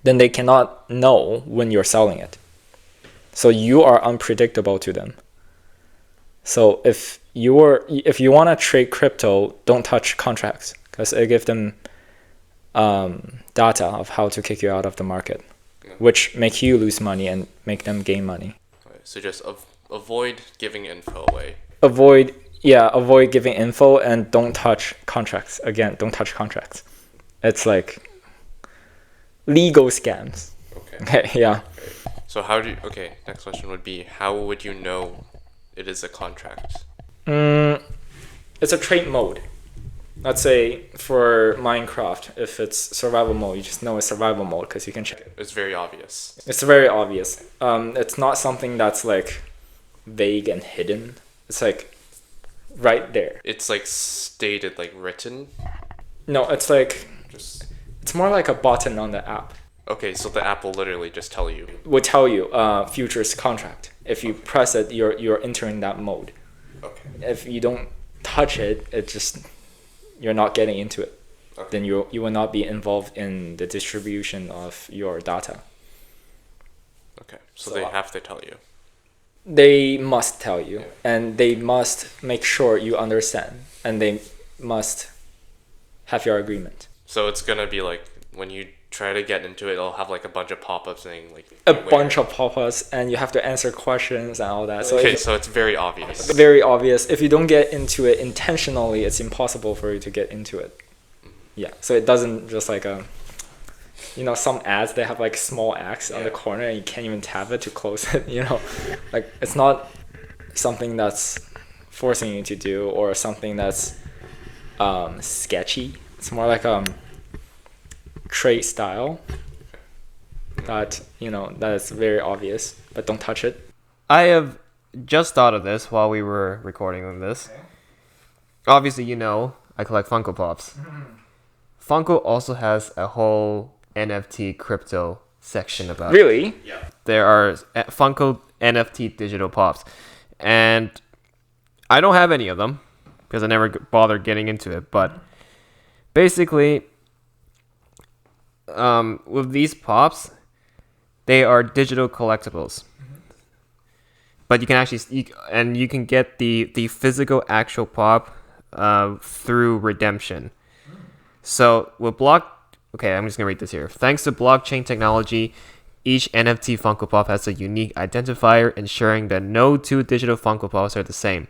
Speaker 2: Then they cannot know when you're selling it. So you are unpredictable to them. So if you want to trade crypto, don't touch contracts, because it gives them data of how to kick you out of the market, which make you lose money and make them gain money.
Speaker 3: So just avoid giving info away.
Speaker 2: Avoid giving info, and don't touch contracts. Again, don't touch contracts. It's like legal scams. Okay, yeah.
Speaker 3: So next question would be, how would you know it is a contract?
Speaker 2: It's a trade mode. Let's say for Minecraft, if it's survival mode, you just know it's survival mode because you can check it.
Speaker 3: It's very obvious.
Speaker 2: It's very obvious. It's not something that's like vague and hidden. It's like right there.
Speaker 3: It's like stated, like written?
Speaker 2: No, it's like it's more like a button on the app.
Speaker 3: Okay, so the app will literally just tell you.
Speaker 2: Would tell you futures contract. If you press it, you're entering that mode.
Speaker 3: Okay.
Speaker 2: If you don't touch it, you're not getting into it.
Speaker 3: Okay.
Speaker 2: Then you will not be involved in the distribution of your data.
Speaker 3: Okay, so they have to tell you.
Speaker 2: They must tell you,
Speaker 3: Yeah.
Speaker 2: and they must make sure you understand, and they must have your agreement.
Speaker 3: So it's gonna be like when you try to get into it, it'll have like a bunch of pop-ups saying like
Speaker 2: Bunch of pop-ups, and you have to answer questions and all that. So
Speaker 3: so it's very obvious.
Speaker 2: very obvious. If you don't get into it intentionally, it's impossible for you to get into it. Yeah. So it doesn't just like some ads, they have like small X on the corner and you can't even tap it to close it. Like it's not something that's forcing you to do or something that's sketchy. It's more like trade style that is very obvious, but don't touch it.
Speaker 1: I have just thought of this while we were recording this. Okay. Obviously, I collect Funko Pops. Funko also has a whole NFT crypto section about it.
Speaker 2: Really?
Speaker 3: Yeah.
Speaker 1: There are Funko NFT digital pops, and I don't have any of them because I never bothered getting into it. But basically, with these pops, they are digital collectibles. But you can actually you can get the physical actual pop through redemption. So with I'm just gonna read this here. Thanks to blockchain technology, each NFT Funko Pop has a unique identifier, ensuring that no two digital Funko Pops are the same.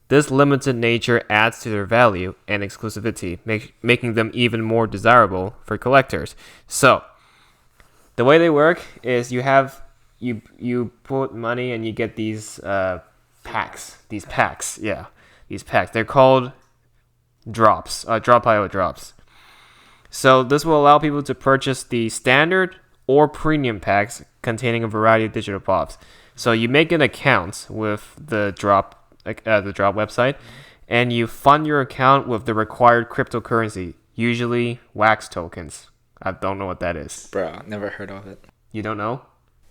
Speaker 1: This limited nature adds to their value and exclusivity, making them even more desirable for collectors. So the way they work is you put money and you get these packs. These packs. They're called drops. Drop.io drops. So this will allow people to purchase the standard or premium packs containing a variety of digital pops. So you make an account with the drop website, and you fund your account with the required cryptocurrency, usually wax tokens. I don't know what that is.
Speaker 2: Bro, never heard of it.
Speaker 1: You don't know?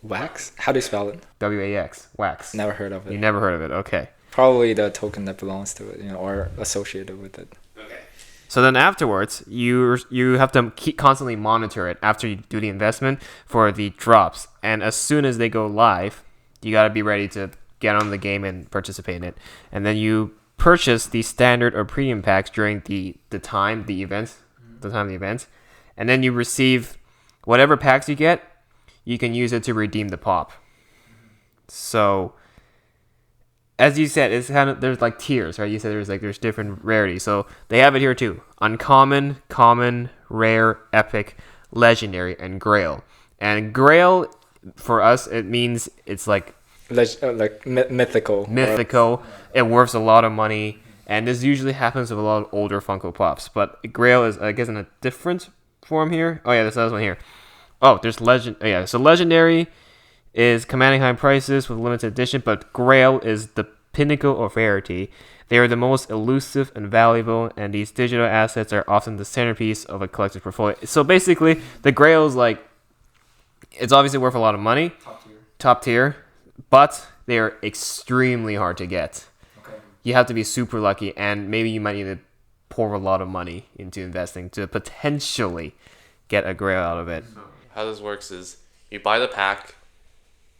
Speaker 2: Wax? How do you spell it?
Speaker 1: WAX. Wax.
Speaker 2: Never heard of it.
Speaker 1: You never heard of it. Okay.
Speaker 2: Probably the token that belongs to it, or associated with it.
Speaker 3: Okay.
Speaker 1: So then afterwards, you have to constantly monitor it after you do the investment for the drops. And as soon as they go live, you got to be ready to get on the game and participate in it. And then you purchase the standard or premium packs during the time of the events. And then you receive whatever packs you get, you can use it to redeem the pop. So as you said, it's there's like tiers, right? You said there's different rarities. So they have it here too. Uncommon, common, rare, epic, legendary, and grail. And grail for us, it means it's like
Speaker 2: mythical.
Speaker 1: Mythical. It worth a lot of money. And this usually happens with a lot of older Funko Pops. But grail is, I guess, in a different form here. Oh yeah, there's another one here. Oh, there's legend. Oh, yeah, so legendary is commanding high prices with limited edition, but grail is the pinnacle of rarity. They are the most elusive and valuable, and these digital assets are often the centerpiece of a collector's portfolio. So basically, the Grail is like, it's obviously worth a lot of money, top tier, but they are extremely hard to get. Okay. You have to be super lucky, and maybe you might need to pour a lot of money into investing to potentially get a Grail out of it.
Speaker 3: How this works is you buy the pack.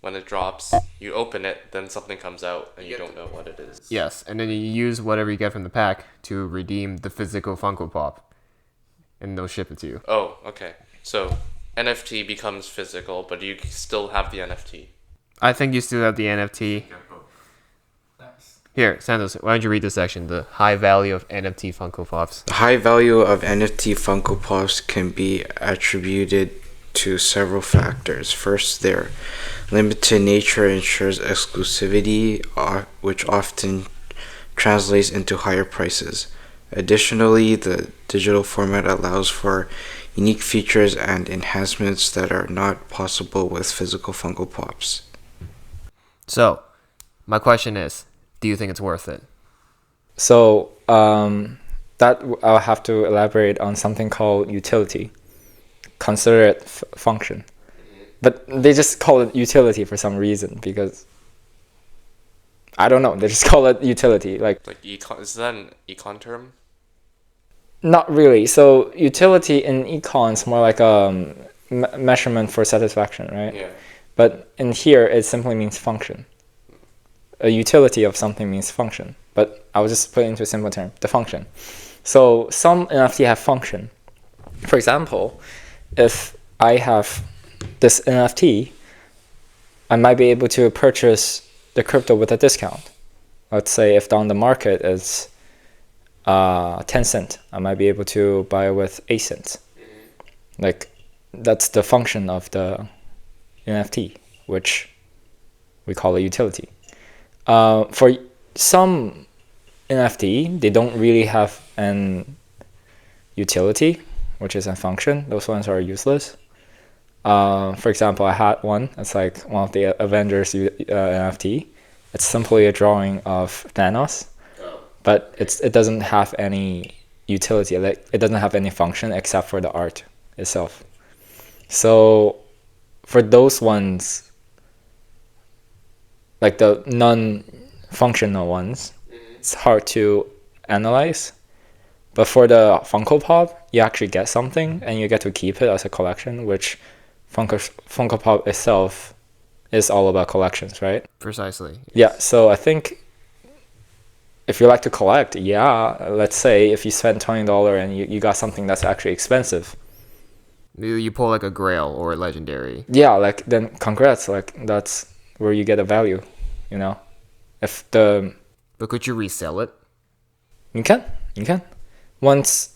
Speaker 3: When it drops, you open it, then something comes out, and you don't know what it is.
Speaker 1: Yes, and then you use whatever you get from the pack to redeem the physical Funko Pop, and they'll ship it to you.
Speaker 3: Oh, okay. So NFT becomes physical, but you still have the NFT.
Speaker 1: I think you still have the NFT.
Speaker 2: Nice.
Speaker 1: Here, Santos, why don't you read this section, the high value of NFT Funko Pops.
Speaker 4: The high value of NFT Funko Pops can be attributed to several factors. First, their limited nature ensures exclusivity, which often translates into higher prices. Additionally, the digital format allows for unique features and enhancements that are not possible with physical Funko Pops.
Speaker 1: So, my question is, do you think it's worth it?
Speaker 2: So that I'll have to elaborate on something called utility. Consider it function. But they just call it utility for some reason, because I don't know, they just call it utility. Like
Speaker 3: econ, is that an econ term?
Speaker 2: Not really. So utility in econ is more like a measurement for satisfaction, right?
Speaker 3: Yeah.
Speaker 2: But in here, it simply means function. A utility of something means function. But I'll just put it into a simple term, the function. So some NFT have function. For example, if I have this NFT, I might be able to purchase the crypto with a discount. Let's say if down the market is 10 cents, I might be able to buy with 8 cents. Like, that's the function of the NFT, which we call a utility. For some NFT, they don't really have an utility, which is a function. Those ones are useless. For example, I had one. It's like one of the Avengers NFT. It's simply a drawing of Thanos, but it doesn't have any utility. Like, it doesn't have any function except for the art itself. So for those ones, like the non-functional ones, it's hard to analyze. But for the Funko Pop, you actually get something, and you get to keep it as a collection, which Funko Pop itself is all about collections, right?
Speaker 1: Precisely.
Speaker 2: Yeah, so I think if you like to collect, yeah, let's say if you spend $20 and you got something that's actually expensive.
Speaker 1: You pull like a Grail or a Legendary.
Speaker 2: Yeah, like, then congrats, like, that's where you get a value, you know?
Speaker 1: But could you resell it?
Speaker 2: You can. Once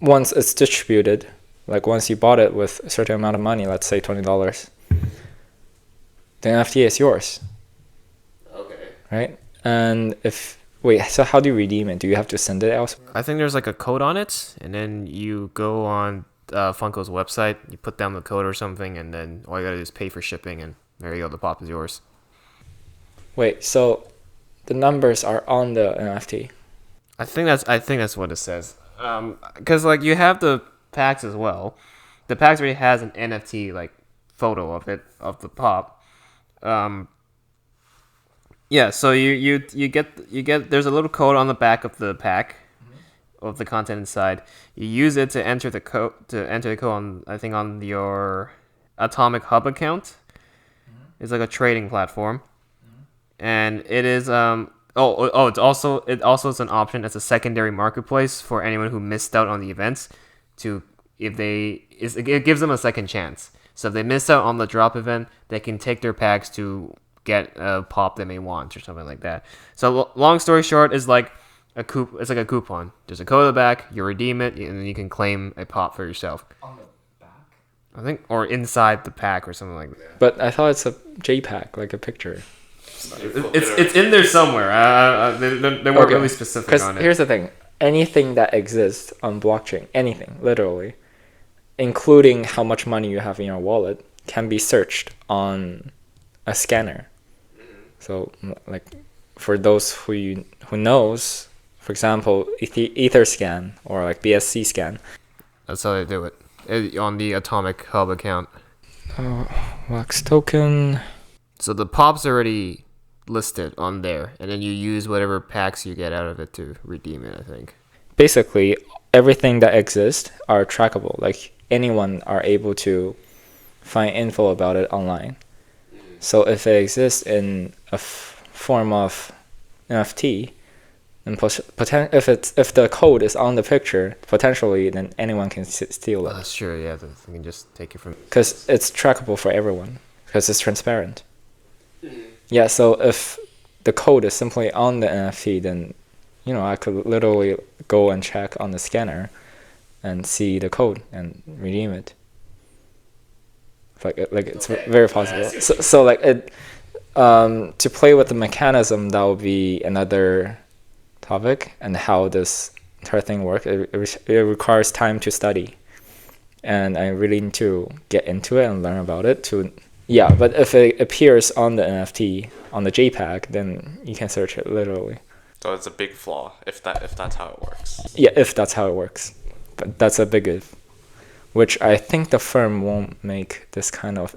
Speaker 2: it's distributed, like once you bought it with a certain amount of money, let's say $20, the NFT is yours.
Speaker 3: Okay.
Speaker 2: Right? And so how do you redeem it? Do you have to send it elsewhere?
Speaker 1: I think there's like a code on it, and then you go on Funko's website, you put down the code or something, and then all you gotta do is pay for shipping, and there you go, the pop is yours.
Speaker 2: Wait, so the numbers are on the NFT?
Speaker 1: I think that's what it says. Because like you have the packs as well. The packs already has an NFT like photo of it, of the pop. Yeah, so you get there's a little code on the back of the pack, of the content inside. You use it to enter the code on, I think, on your Atomic Hub account. It's like a trading platform, and it is it also is an option as a secondary marketplace for anyone who missed out on the events. It gives them a second chance. So if they miss out on the drop event, they can take their packs to get a pop they may want or something like that. So long story short, is like it's like a coupon. There's a code at the back. You redeem it, and then you can claim a pop for yourself.
Speaker 2: On the back?
Speaker 1: I think, or inside the pack or something like that.
Speaker 2: But I thought it's a JPEG, like a picture.
Speaker 1: It's in there somewhere. They weren't really specific on it.
Speaker 2: Here's the thing. Anything that exists on blockchain, anything, literally, including how much money you have in your wallet, can be searched on a scanner. So, like, for those who knows, for example, Etherscan or like BSC scan.
Speaker 1: That's how they do it. On the Atomic Hub account.
Speaker 2: Wax token.
Speaker 1: So the pop's already listed on there, and then you use whatever packs you get out of it to redeem it, I think.
Speaker 2: Basically, everything that exists are trackable. Like anyone are able to find info about it online. So if it exists in a form of NFT, and if the code is on the picture, potentially, then anyone can steal it.
Speaker 1: Sure, yeah, you can just take it from...
Speaker 2: Because it's trackable for everyone, because it's transparent. Yeah, so if the code is simply on the NFT, then, I could literally go and check on the scanner and see the code and redeem it. Like it's very possible. So like it, to play with the mechanism, that would be another topic, and how this entire thing works. It requires time to study, and I really need to get into it and learn about it to. Yeah, but if it appears on the NFT, on the JPEG, then you can search it literally.
Speaker 3: So it's a big flaw if that's how it works.
Speaker 2: Yeah, if that's how it works. But that's a big if, which I think the firm won't make this kind of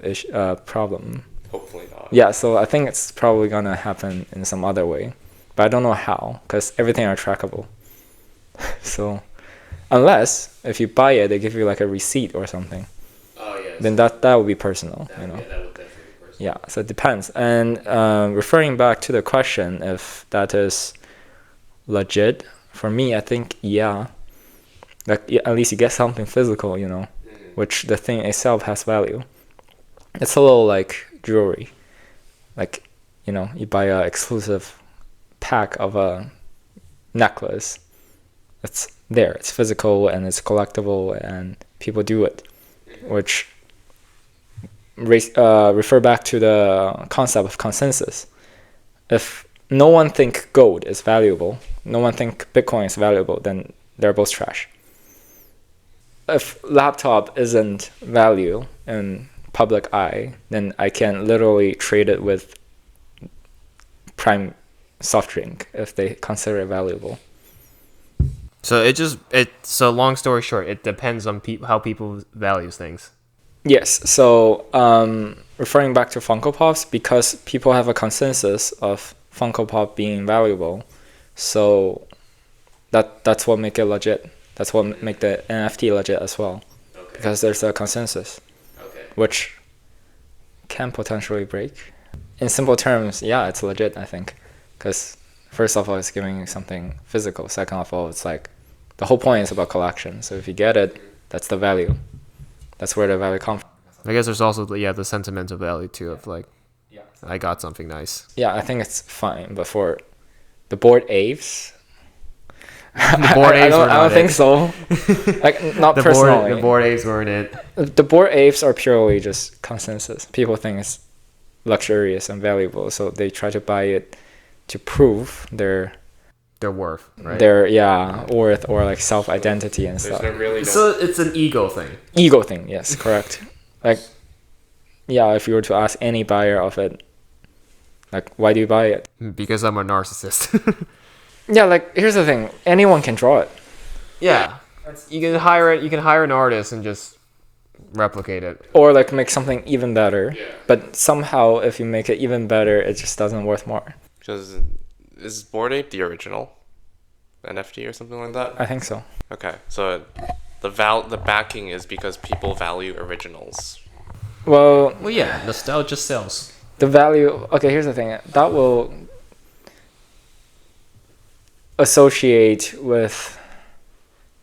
Speaker 2: problem.
Speaker 3: Hopefully not.
Speaker 2: Yeah, so I think it's probably going to happen in some other way. But I don't know how, because everything are trackable. So unless if you buy it, they give you like a receipt or something.
Speaker 1: Oh, yeah.
Speaker 2: Then that would be personal,
Speaker 1: Yeah, that would definitely be personal.
Speaker 2: Yeah, so it depends. And referring back to the question, if that is legit, for me, I think, yeah. Like, at least you get something physical, which the thing itself has value. It's a little like jewelry. Like, you buy an exclusive pack of a necklace. It's there. It's physical and it's collectible, and people do it, which refer back to the concept of consensus. If no one think gold is valuable, no one think Bitcoin is valuable, then they're both trash. If laptop isn't value in public eye, then I can literally trade it with prime soft drink if they consider it valuable.
Speaker 1: So long story short, it depends on how people values things.
Speaker 2: Yes. So referring back to Funko Pops, because people have a consensus of Funko Pop being valuable, so that's what make it legit. That's what make the NFT legit as well, because there's a consensus, which can potentially break. In simple terms, yeah, it's legit, I think, because first of all, it's giving something physical. Second of all, it's like the whole point is about collection. So if you get it, that's the value. That's where the value comes from.
Speaker 1: I guess there's also the sentimental value too of like, I got something nice.
Speaker 2: Yeah, I think it's fine, but for the Bored Apes,
Speaker 1: I
Speaker 2: don't think so. Like, not personally.
Speaker 1: The Bored Apes weren't it.
Speaker 2: The Bored Apes are purely just consensus. People think it's luxurious and valuable, so they try to buy it to prove their
Speaker 1: worth, right?
Speaker 2: Their worth or like self-identity and stuff.
Speaker 1: So it's an ego thing.
Speaker 2: Ego thing, yes, correct. Like, yeah, if you were to ask any buyer of it, like, why do you buy it?
Speaker 1: Because I'm a narcissist.
Speaker 2: Yeah, like, here's the thing. Anyone can draw it.
Speaker 1: Yeah. You can hire it. You can hire an artist and just replicate it.
Speaker 2: Or, like, make something even better. Yeah. But somehow, if you make it even better, it just doesn't worth more.
Speaker 3: Because is Bored Ape the original NFT or something like that?
Speaker 2: I think so.
Speaker 3: Okay, so the backing is because people value originals.
Speaker 2: Well,
Speaker 1: yeah, nostalgia sells.
Speaker 2: The value... Okay, here's the thing. That will associate with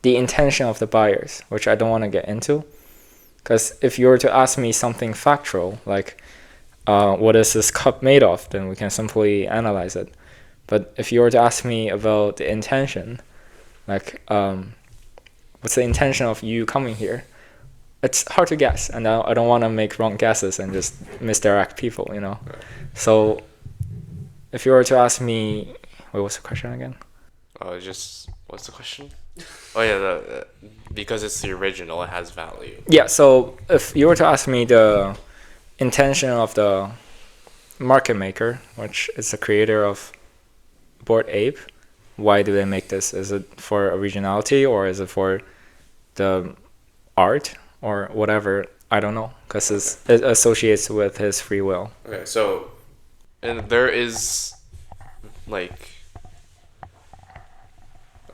Speaker 2: the intention of the buyers, which I don't want to get into. Because if you were to ask me something factual, like what is this cup made of, then we can simply analyze it. But if you were to ask me about the intention, like what's the intention of you coming here, it's hard to guess, and I don't want to make wrong guesses and just misdirect people, Right. So if you were to ask me, wait, what's the question again?
Speaker 3: What's the question? Oh yeah, because it's the original, it has value.
Speaker 2: Yeah, so if you were to ask me the intention of the market maker, which is the creator of Bored Ape, why do they make this? Is it for originality, or is it for the art or whatever? I don't know, because it associates with his free will.
Speaker 3: Okay, so, and there is, like,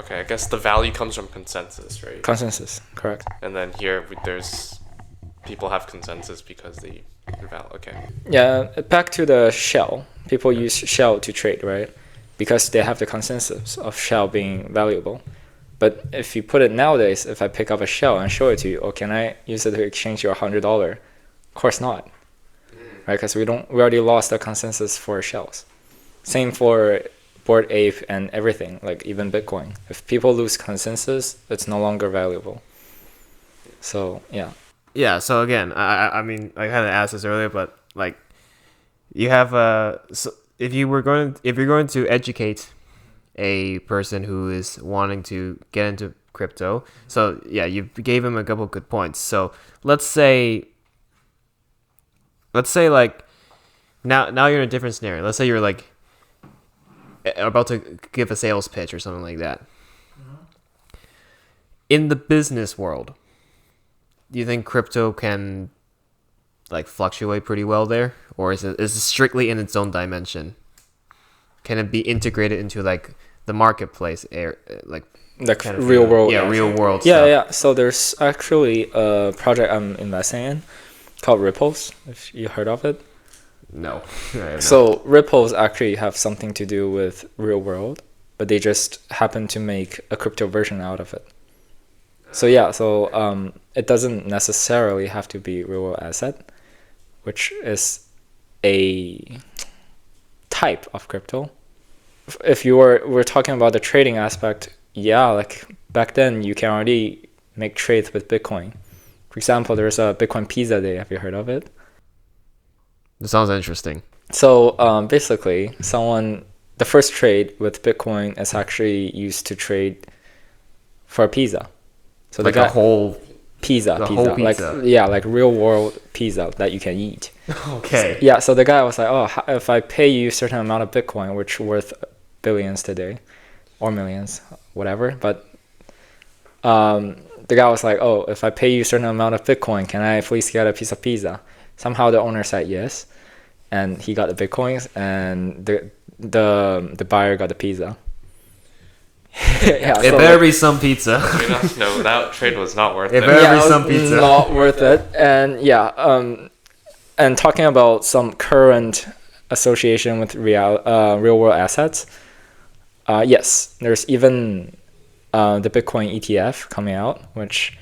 Speaker 3: okay, I guess the value comes from consensus, right?
Speaker 2: Consensus, correct.
Speaker 3: And then here, there's, people have consensus because they okay.
Speaker 2: Yeah, back to the shell. People use shell to trade, right? Because they have the consensus of shell being valuable. But if you put it nowadays, if I pick up a shell and show it to you, oh, can I use it to exchange your $100? Of course not, right? Because we already lost the consensus for shells. Same for Bored Ape and everything, like even Bitcoin. If people lose consensus, it's no longer valuable. So yeah.
Speaker 1: Yeah. So again, I mean, I kind of asked this earlier, but like, you have so if you're going to educate a person who is wanting to get into crypto, so yeah, you gave him a couple of good points. So let's say like now you're in a different scenario. Let's say you're like about to give a sales pitch or something like that. In the business world, do you think crypto can like fluctuate pretty well there, or is it strictly in its own dimension? Can it be integrated into like the marketplace like kind of
Speaker 2: real world?
Speaker 1: Yeah, real world
Speaker 2: Yeah,
Speaker 1: stuff.
Speaker 2: yeah. So there's actually a project I'm investing in called Ripples, if you heard of it.
Speaker 1: No.
Speaker 2: So Ripples actually have something to do with real world, but they just happen to make a crypto version out of it. So yeah, so it doesn't necessarily have to be real world asset, which is a type of crypto. If we're talking about the trading aspect, yeah, like back then you can already make trades with Bitcoin. For example, there's a Bitcoin Pizza Day. Have you heard of it?
Speaker 1: This sounds interesting.
Speaker 2: So basically, the first trade with Bitcoin is actually used to trade for a pizza. So
Speaker 1: like a whole
Speaker 2: pizza,
Speaker 1: whole pizza.
Speaker 2: like yeah, like real world pizza that you can eat.
Speaker 1: Okay.
Speaker 2: Yeah, so the guy was like, oh, if I pay you a certain amount of Bitcoin, which worth billions today, or millions, whatever, but the guy was like, oh, if I pay you a certain amount of Bitcoin, can I please get a piece of pizza? Somehow the owner said yes, and he got the Bitcoins, and the buyer got the pizza. Yeah,
Speaker 1: It
Speaker 2: so
Speaker 1: better be some pizza.
Speaker 3: No, that trade was not worth
Speaker 1: It
Speaker 3: it.
Speaker 1: better
Speaker 2: yeah,
Speaker 1: be
Speaker 2: it
Speaker 1: some
Speaker 2: was
Speaker 1: pizza.
Speaker 2: not worth it. And yeah, and talking about some current association with real world assets, yes, there's even the Bitcoin ETF coming out, which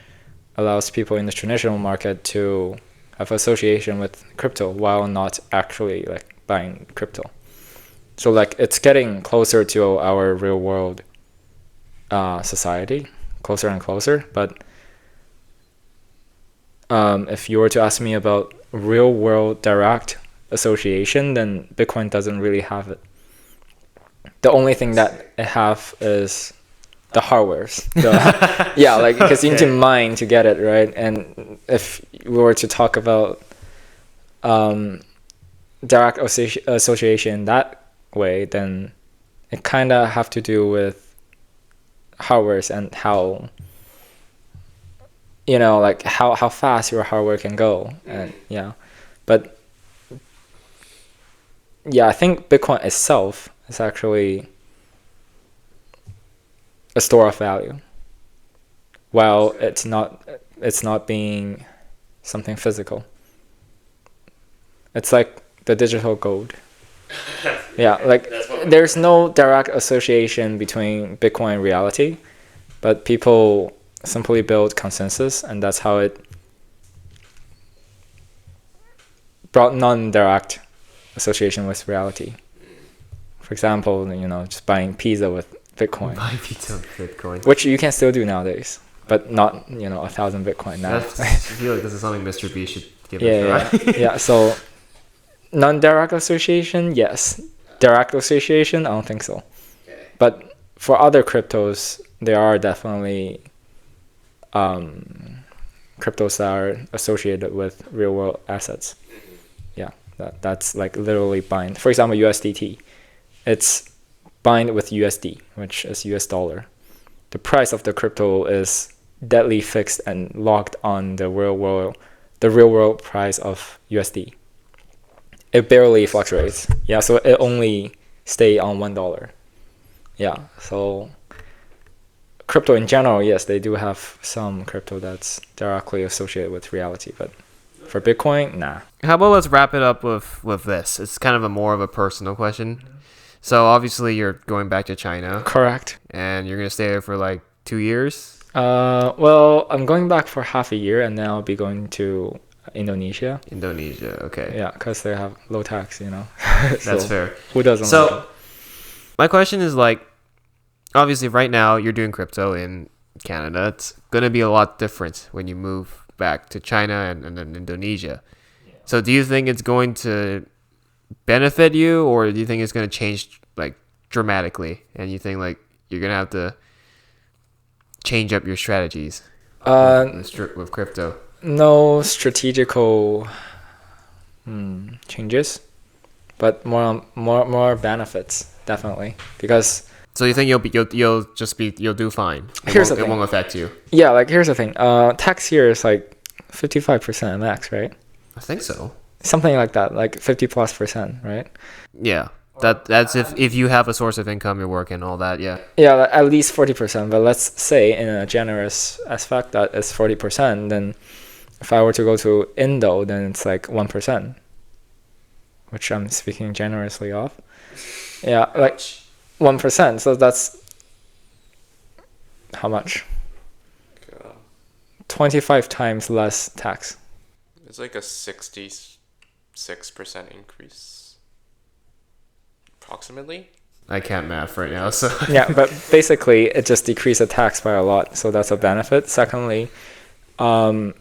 Speaker 2: allows people in the traditional market to have association with crypto while not actually like buying crypto. So like it's getting closer to our real world society, closer and closer. But if you were to ask me about real world direct association, then Bitcoin doesn't really have it. The only thing that it have is the hardwares. Yeah, like because you need to mine to get it, right? And if we were to talk about direct association that way, then it kind of have to do with hardwares and how, you know, like how fast your hardware can go. And yeah, but yeah, I think Bitcoin itself is actually a store of value, while it's not being something physical. It's like the digital gold. Yeah, like there's no direct association between Bitcoin and reality, but people simply build consensus, and that's how it brought non-direct association with reality. For example, you know, just buying pizza with Bitcoin.
Speaker 1: Buy pizza with Bitcoin.
Speaker 2: Which you can still do nowadays, but not, you know, 1,000 Bitcoin now.
Speaker 1: I feel like this is something Mr. B should give
Speaker 2: Yeah,
Speaker 1: a try.
Speaker 2: yeah. So non-direct association, yes. Direct association, I don't think so.
Speaker 1: Okay.
Speaker 2: But for other cryptos, there are definitely cryptos that are associated with real-world assets. Yeah, that's like literally buying. For example, USDT. It's bind with USD, which is US dollar. The price of the crypto is deadly fixed and locked on the real world price of USD. It barely fluctuates. Yeah, so it only stay on $1. Yeah, so crypto in general, yes, they do have some crypto that's directly associated with reality, but for Bitcoin, nah.
Speaker 1: How about let's wrap it up with this? It's kind of more of a personal question. So obviously you're going back to China.
Speaker 2: Correct.
Speaker 1: And you're going to stay there for like 2 years?
Speaker 2: Well, I'm going back for half a year, and then I'll be going to Indonesia.
Speaker 1: Indonesia, okay.
Speaker 2: Yeah, because they have low tax, So
Speaker 1: That's fair.
Speaker 2: Who doesn't like
Speaker 1: So
Speaker 2: it?
Speaker 1: my question is like, obviously right now you're doing crypto in Canada. It's going to be a lot different when you move back to China and then Indonesia. So do you think it's going to benefit you, or do you think it's going to change like dramatically, and you think like you're going to have to change up your strategies with crypto?
Speaker 2: No strategical changes, but more benefits, definitely, because
Speaker 1: So you think you'll do fine? It won't affect you.
Speaker 2: yeah, like here's the thing. Tax here is like 55% max, right?
Speaker 1: I think so.
Speaker 2: Something like that, like 50+%, right?
Speaker 1: Yeah. That's if you have a source of income, you're working, all that, yeah.
Speaker 2: Yeah, like at least 40%. But let's say in a generous aspect that it's 40%, then if I were to go to Indo, then it's like 1%, which I'm speaking generously of. Yeah, like 1%. So that's how much? 25 times less tax.
Speaker 3: It's like a 66% increase, approximately.
Speaker 1: I can't math right now, so
Speaker 2: Yeah, but basically it just decreased the tax by a lot, so that's a benefit. Secondly, some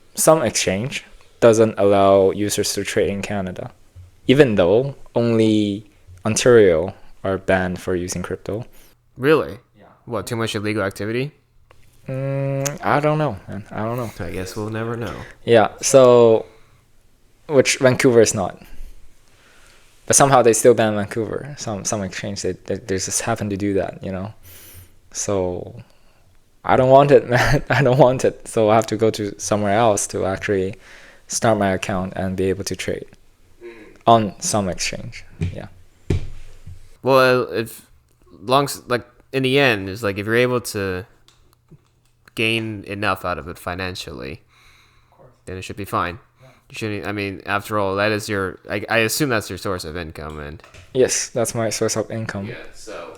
Speaker 2: exchange doesn't allow users to trade in Canada, even though only Ontario are banned for using crypto.
Speaker 1: Really? Yeah. What, too much illegal activity?
Speaker 2: I don't know, man. I don't know.
Speaker 1: I guess we'll never know.
Speaker 2: Yeah, so which Vancouver is not. But somehow they still ban Vancouver. Some exchange they just happen to do that, So I don't want it, man. I don't want it. So I have to go to somewhere else to actually start my account and be able to trade on some exchange. Yeah.
Speaker 1: Well, like in the end, it's like if you're able to gain enough out of it financially, then it should be fine. You shouldn't. I mean, after all, that is your. I assume that's your source of income, and
Speaker 2: Yes, that's my source of income.
Speaker 1: yeah. So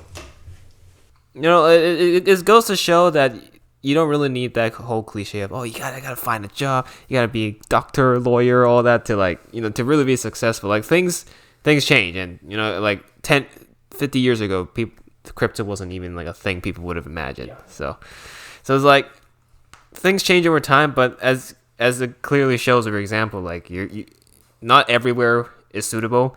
Speaker 1: it goes to show that you don't really need that whole cliche of I gotta find a job, you gotta be a doctor, lawyer, all that to to really be successful. Like things change, and like 10, 50 years ago, crypto wasn't even like a thing people would have imagined. Yeah. So it's like things change over time, but as it clearly shows, for example, like you not everywhere is suitable,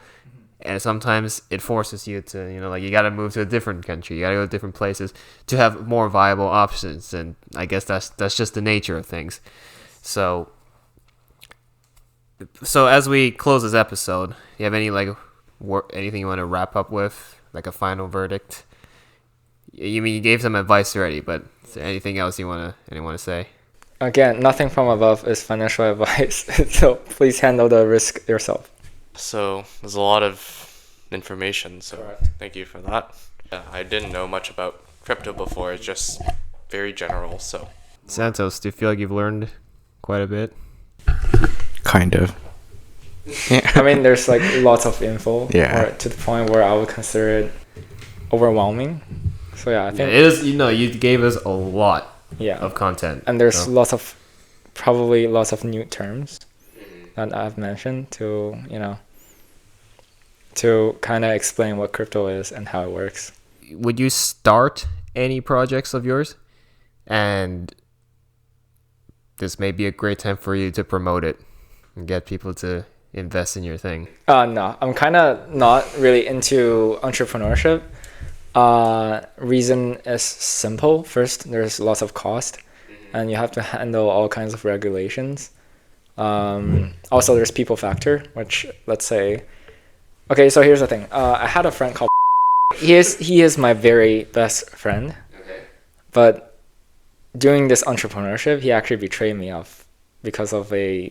Speaker 1: and sometimes it forces you to like you got to move to a different country, you got to go to different places to have more viable options, and I guess that's just the nature of things. So as we close this episode, you have any anything you want to wrap up with, like a final verdict? You mean you gave some advice already, but is there anything else you want to say?
Speaker 2: Again, nothing from above is financial advice, so please handle the risk yourself.
Speaker 3: So there's a lot of information, so
Speaker 2: Correct.
Speaker 3: Thank you for that. Yeah, I didn't know much about crypto before. It's just very general, so.
Speaker 1: Santos, do you feel like you've learned quite a bit?
Speaker 4: Kind of.
Speaker 2: I mean, there's like lots of info,
Speaker 4: Yeah.
Speaker 2: to the point where I would consider it overwhelming. So yeah, I think
Speaker 1: it is. You gave us a lot of content,
Speaker 2: and there's
Speaker 1: so.
Speaker 2: probably lots of new terms that I've mentioned to kind of explain what crypto is and how it works.
Speaker 1: Would you start any projects of yours? And this may be a great time for you to promote it and get people to invest in your thing.
Speaker 2: No, I'm kind of not really into entrepreneurship. Reason is simple. First, there's lots of cost, and you have to handle all kinds of regulations. Also, there's people factor, which let's say, okay, so here's the thing. I had a friend called He is my very best friend.
Speaker 1: Okay.
Speaker 2: But during this entrepreneurship, he actually betrayed me because of a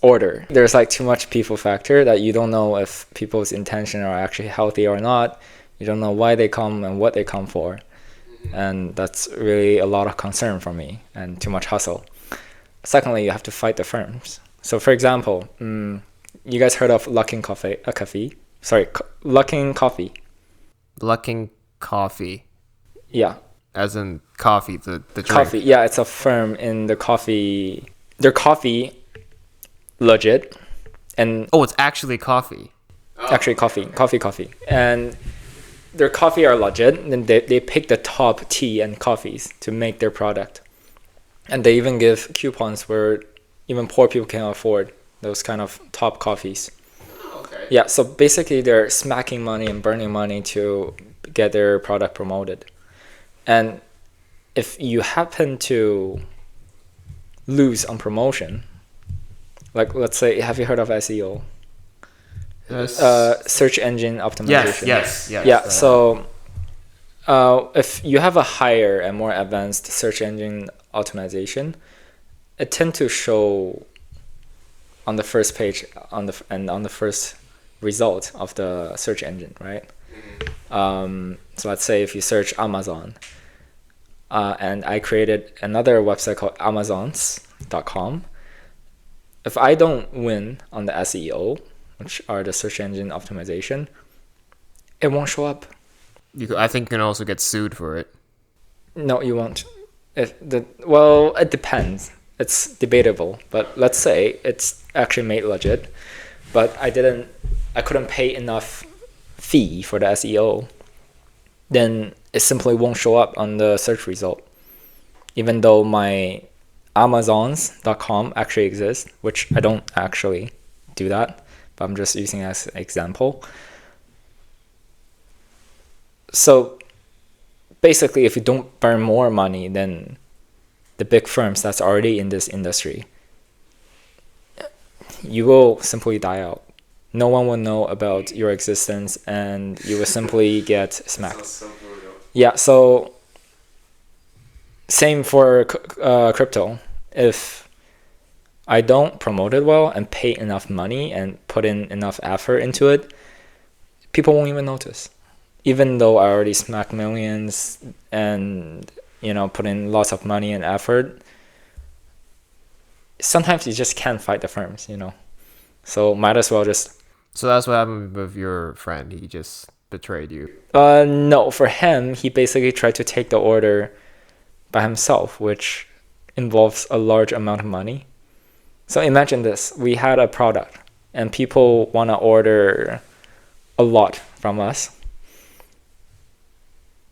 Speaker 2: order. There's like too much people factor that you don't know if people's intention are actually healthy or not. You don't know why they come and what they come for. And that's really a lot of concern for me and too much hustle. Secondly, you have to fight the firms. So for example, you guys heard of Luckin Coffee? Sorry, Luckin Coffee.
Speaker 1: Luckin Coffee.
Speaker 2: Yeah.
Speaker 1: As in coffee, the drink.
Speaker 2: Coffee, yeah, it's a firm in the coffee. Their coffee, legit, and
Speaker 1: Oh, it's actually coffee.
Speaker 2: actually coffee, and their coffee are legit. And they pick the top tea and coffees to make their product, and they even give coupons where even poor people can afford those kind of top coffees.
Speaker 1: Okay.
Speaker 2: Yeah, so basically they're smacking money and burning money to get their product promoted. And if you happen to lose on promotion, like let's say, have you heard of SEO?
Speaker 1: Yes.
Speaker 2: Search engine optimization.
Speaker 1: Yes.
Speaker 2: Yeah, so if you have a higher and more advanced search engine optimization, it tends to show on the first page on the first result of the search engine, right? So let's say if you search Amazon, and I created another website called Amazons.com. If I don't win on the SEO, which are the search engine optimization, it won't show up.
Speaker 1: I think you can also get sued for it.
Speaker 2: No, you won't. Well, it depends. It's debatable, but let's say it's actually made legit, but I couldn't pay enough fee for the SEO, then it simply won't show up on the search result. Even though my Amazons.com actually exists, which I don't actually do that, but I'm just using as an example. So basically, if you don't burn more money than the big firms that's already in this industry, you will simply die out. No one will know about your existence, and you will simply get smacked. Yeah, so same for crypto. If I don't promote it well and pay enough money and put in enough effort into it, people won't even notice. Even though I already smacked millions and put in lots of money and effort, sometimes you just can't fight the firms, So might as well just.
Speaker 1: So that's what happened with your friend. He just betrayed you.
Speaker 2: No, for him, he basically tried to take the order by himself, which involves a large amount of money. So imagine this. We had a product and people want to order a lot from us.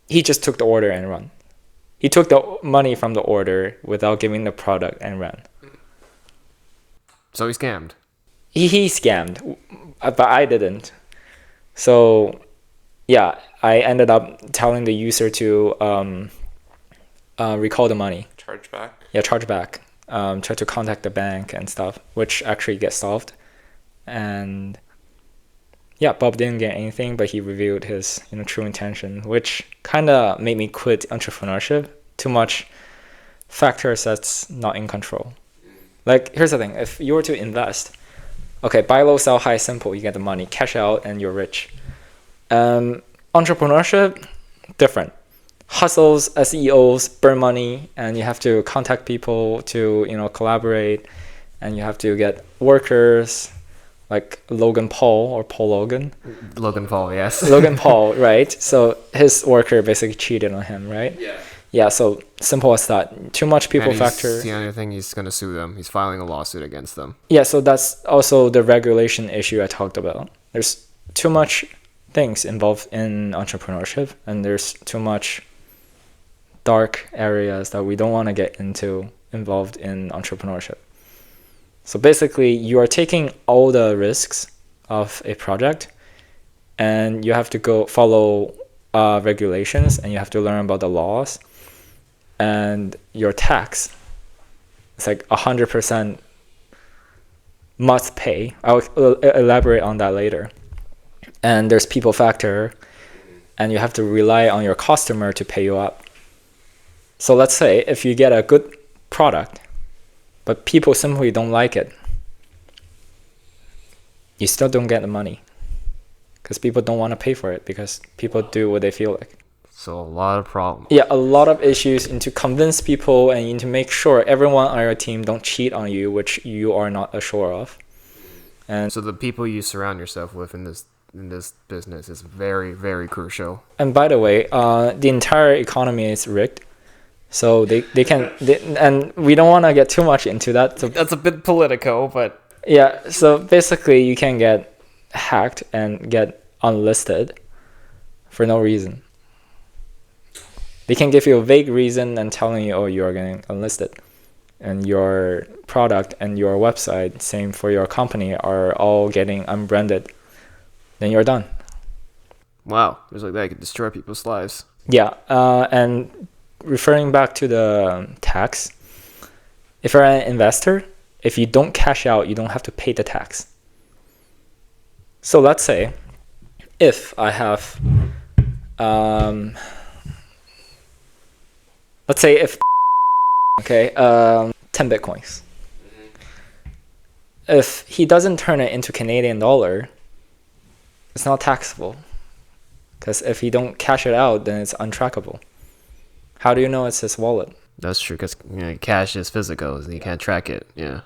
Speaker 2: He just took the order and run. He took the money from the order without giving the product and ran.
Speaker 1: So he scammed.
Speaker 2: He scammed, but I didn't. So yeah, I ended up telling the user to recall the money.
Speaker 3: Charge back?
Speaker 2: Yeah, charge back. Try to contact the bank and stuff, which actually gets solved. And yeah, Bob didn't get anything, but he revealed his true intention, which kind of made me quit entrepreneurship. Too much factors that's not in control. Like, here's the thing. If you were to invest, okay, buy low, sell high, simple. You get the money, cash out, and you're rich. Entrepreneurship, different. Hustles, SEOs, burn money, and you have to contact people to collaborate, and you have to get workers like Logan Paul or Paul Logan.
Speaker 1: Logan Paul, yes.
Speaker 2: Logan Paul, right? So his worker basically cheated on him, right?
Speaker 1: Yeah.
Speaker 2: Yeah, so simple as that. Too much people factor.
Speaker 1: The only thing, he's going to sue them. He's filing a lawsuit against them.
Speaker 2: Yeah, so that's also the regulation issue I talked about. There's too much things involved in entrepreneurship, and there's too much dark areas that we don't want to get into involved in entrepreneurship. So basically, you are taking all the risks of a project, and you have to go follow regulations, and you have to learn about the laws. And your tax, it's like 100% must pay. I'll elaborate on that later. And there's people factor, and you have to rely on your customer to pay you up. So let's say if you get a good product, but people simply don't like it, you still don't get the money because people don't want to pay for it because people do what they feel like.
Speaker 1: So a lot of problems.
Speaker 2: Yeah, a lot of issues, and to convince people and to make sure everyone on your team don't cheat on you, which you are not assured of. And
Speaker 1: so the people you surround yourself with in this business is very, very crucial.
Speaker 2: And by the way, the entire economy is rigged. So they and we don't want to get too much into that. So
Speaker 1: that's a bit politico, but
Speaker 2: yeah, so basically you can get hacked and get unlisted for no reason. They can give you a vague reason and telling you, oh, you are getting unlisted. And your product and your website, same for your company, are all getting unbranded. Then you're done.
Speaker 1: Wow, there's like that could destroy people's lives.
Speaker 2: Yeah, and referring back to the tax, if you're an investor, if you don't cash out, you don't have to pay the tax. So let's say if I have, let's say if, okay, 10 Bitcoins. If he doesn't turn it into Canadian dollar, it's not taxable. Because if he don't cash it out, then it's untrackable. How do you know it's his wallet?
Speaker 1: That's true, because cash is physical, so you can't track it. Yeah.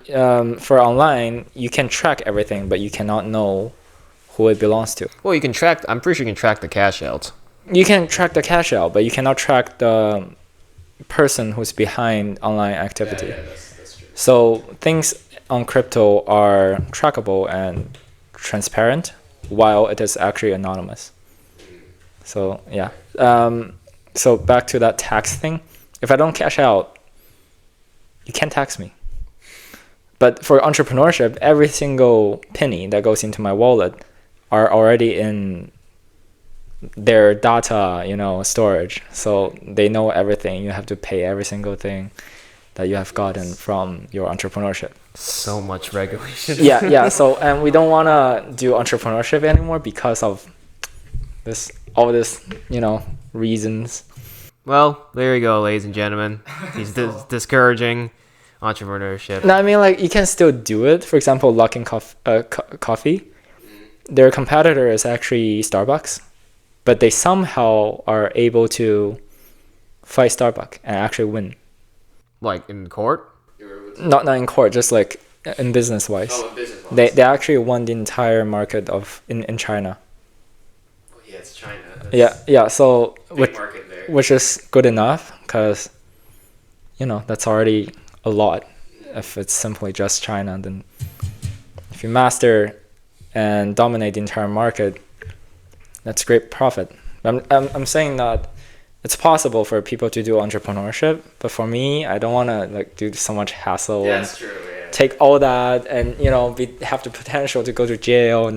Speaker 2: For online, you can track everything, but you cannot know who it belongs to.
Speaker 1: Well, you can track. I'm pretty sure you can track the cash out.
Speaker 2: You can track the cash out, but you cannot track the person who's behind online activity.
Speaker 3: Yeah, that's true.
Speaker 2: So things on crypto are trackable and transparent, while it is actually anonymous. So yeah. So back to that tax thing. If I don't cash out, you can't tax me. But for entrepreneurship, every single penny that goes into my wallet are already in their data, storage. So they know everything. You have to pay every single thing that you have gotten from your entrepreneurship.
Speaker 1: So much regulation.
Speaker 2: Yeah. So, and we don't want to do entrepreneurship anymore because of all this, reasons.
Speaker 1: Well, there you go, ladies and gentlemen. He's discouraging entrepreneurship.
Speaker 2: No, I mean, like, you can still do it. For example, Luckin Coffee, their competitor is actually Starbucks, but they somehow are able to fight Starbucks and actually win.
Speaker 1: Like in court?
Speaker 2: Not in court, just like in business-wise.
Speaker 3: Oh, in business-wise.
Speaker 2: They actually won the entire market in China.
Speaker 3: Oh, yeah, it's China.
Speaker 2: Yeah. So
Speaker 3: Big market there.
Speaker 2: which is good enough because, that's already a lot. If it's simply just China, then if you master and dominate the entire market, that's great profit. I'm saying that it's possible for people to do entrepreneurship, but for me, I don't want to do so much hassle and
Speaker 3: That's true. Yeah.
Speaker 2: take all that and have the potential to go to jail.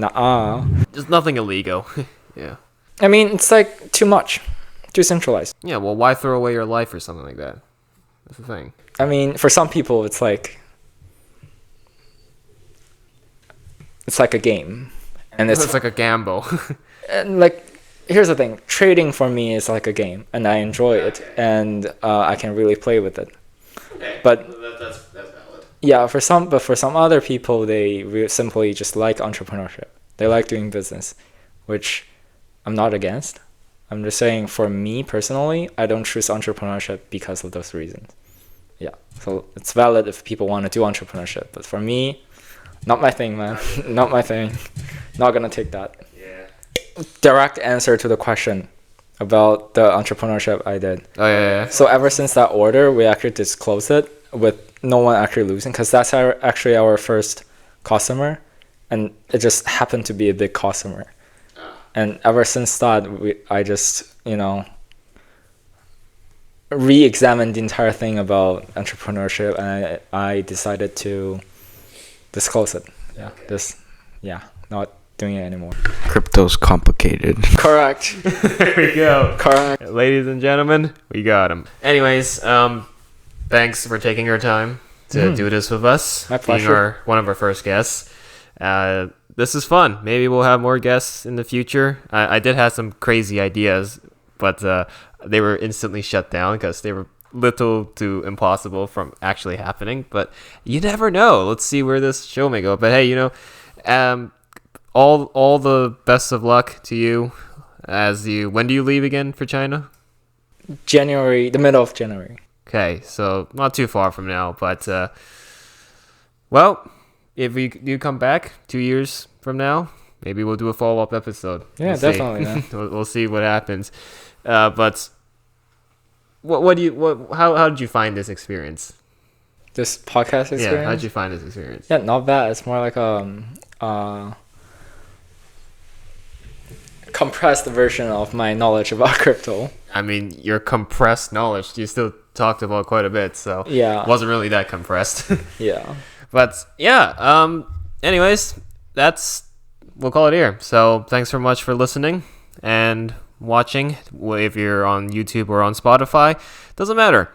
Speaker 1: There's nothing illegal. Yeah.
Speaker 2: I mean, it's like too much, too centralized.
Speaker 1: Yeah, well, why throw away your life or something like that? That's the thing.
Speaker 2: I mean, for some people, it's like a game, and
Speaker 1: It's like a gamble.
Speaker 2: and here's the thing: trading for me is like a game, and I enjoy it, and I can really play with it.
Speaker 3: Okay.
Speaker 2: But
Speaker 3: that's valid.
Speaker 2: yeah, for some other people, they simply just like entrepreneurship. They like doing business, which I'm not against. I'm just saying, for me personally, I don't choose entrepreneurship because of those reasons. Yeah, so it's valid if people want to do entrepreneurship, but for me, not my thing, man. Not my thing. Not gonna take that.
Speaker 3: Yeah.
Speaker 2: Direct answer to the question about the entrepreneurship I did.
Speaker 1: Oh, yeah.
Speaker 2: So ever since that order, we actually disclosed it with no one actually losing, because that's actually our first customer, and it just happened to be a big customer. And ever since that, I just, re-examined the entire thing about entrepreneurship, and I decided to disclose it. Yeah, not doing it anymore.
Speaker 4: Crypto's complicated.
Speaker 2: Correct.
Speaker 1: There we go.
Speaker 2: Correct.
Speaker 1: Ladies and gentlemen, we got him. Anyways, thanks for taking your time to do this with us.
Speaker 2: My
Speaker 1: Being
Speaker 2: pleasure.
Speaker 1: one of our first guests. this is fun. Maybe we'll have more guests in the future. I did have some crazy ideas, but they were instantly shut down because they were little to impossible from actually happening. But you never know. Let's see where this show may go. But hey, all the best of luck to you. When do you leave again for China?
Speaker 2: January, the middle of January.
Speaker 1: Okay, so not too far from now, but well, if you come back 2 years from now, maybe we'll do a follow-up episode.
Speaker 2: Yeah,
Speaker 1: we'll
Speaker 2: definitely. Yeah.
Speaker 1: We'll see what happens. But how did you find this experience?
Speaker 2: This podcast experience?
Speaker 1: Yeah, how did you find this experience?
Speaker 2: Yeah, not bad. It's more like compressed version of my knowledge about crypto.
Speaker 1: I mean, your compressed knowledge, you still talked about quite a bit, so
Speaker 2: Yeah.
Speaker 1: it wasn't really that compressed.
Speaker 2: Yeah.
Speaker 1: But yeah, anyways, we'll call it here. So thanks so much for listening and watching. If you're on YouTube or on Spotify, doesn't matter.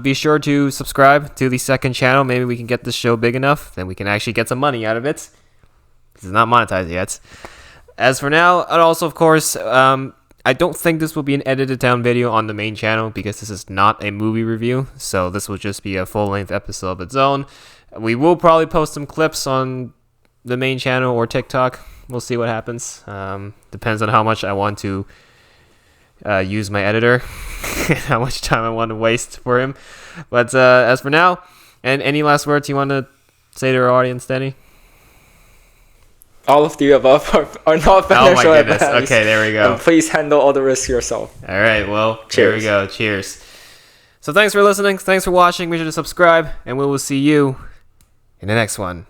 Speaker 1: Be sure to subscribe to the second channel. Maybe we can get this show big enough, then we can actually get some money out of it. It's not monetized yet. As for now, and also, of course, I don't think this will be an edited down video on the main channel because this is not a movie review. So this will just be a full-length episode of its own. We will probably post some clips on the main channel or TikTok. We'll see what happens. Depends on how much I want to use my editor, how much time I want to waste for him. But as for now, and any last words you want to say to our audience, Denny?
Speaker 2: All of the above are not
Speaker 1: Oh my
Speaker 2: financial
Speaker 1: goodness.
Speaker 2: advice.
Speaker 1: Okay, there we go.
Speaker 2: And please handle all the risk yourself.
Speaker 1: All right, well,
Speaker 2: Cheers.
Speaker 1: There we go. Cheers. So thanks for listening. Thanks for watching. Be sure to subscribe, and we will see you in the next one.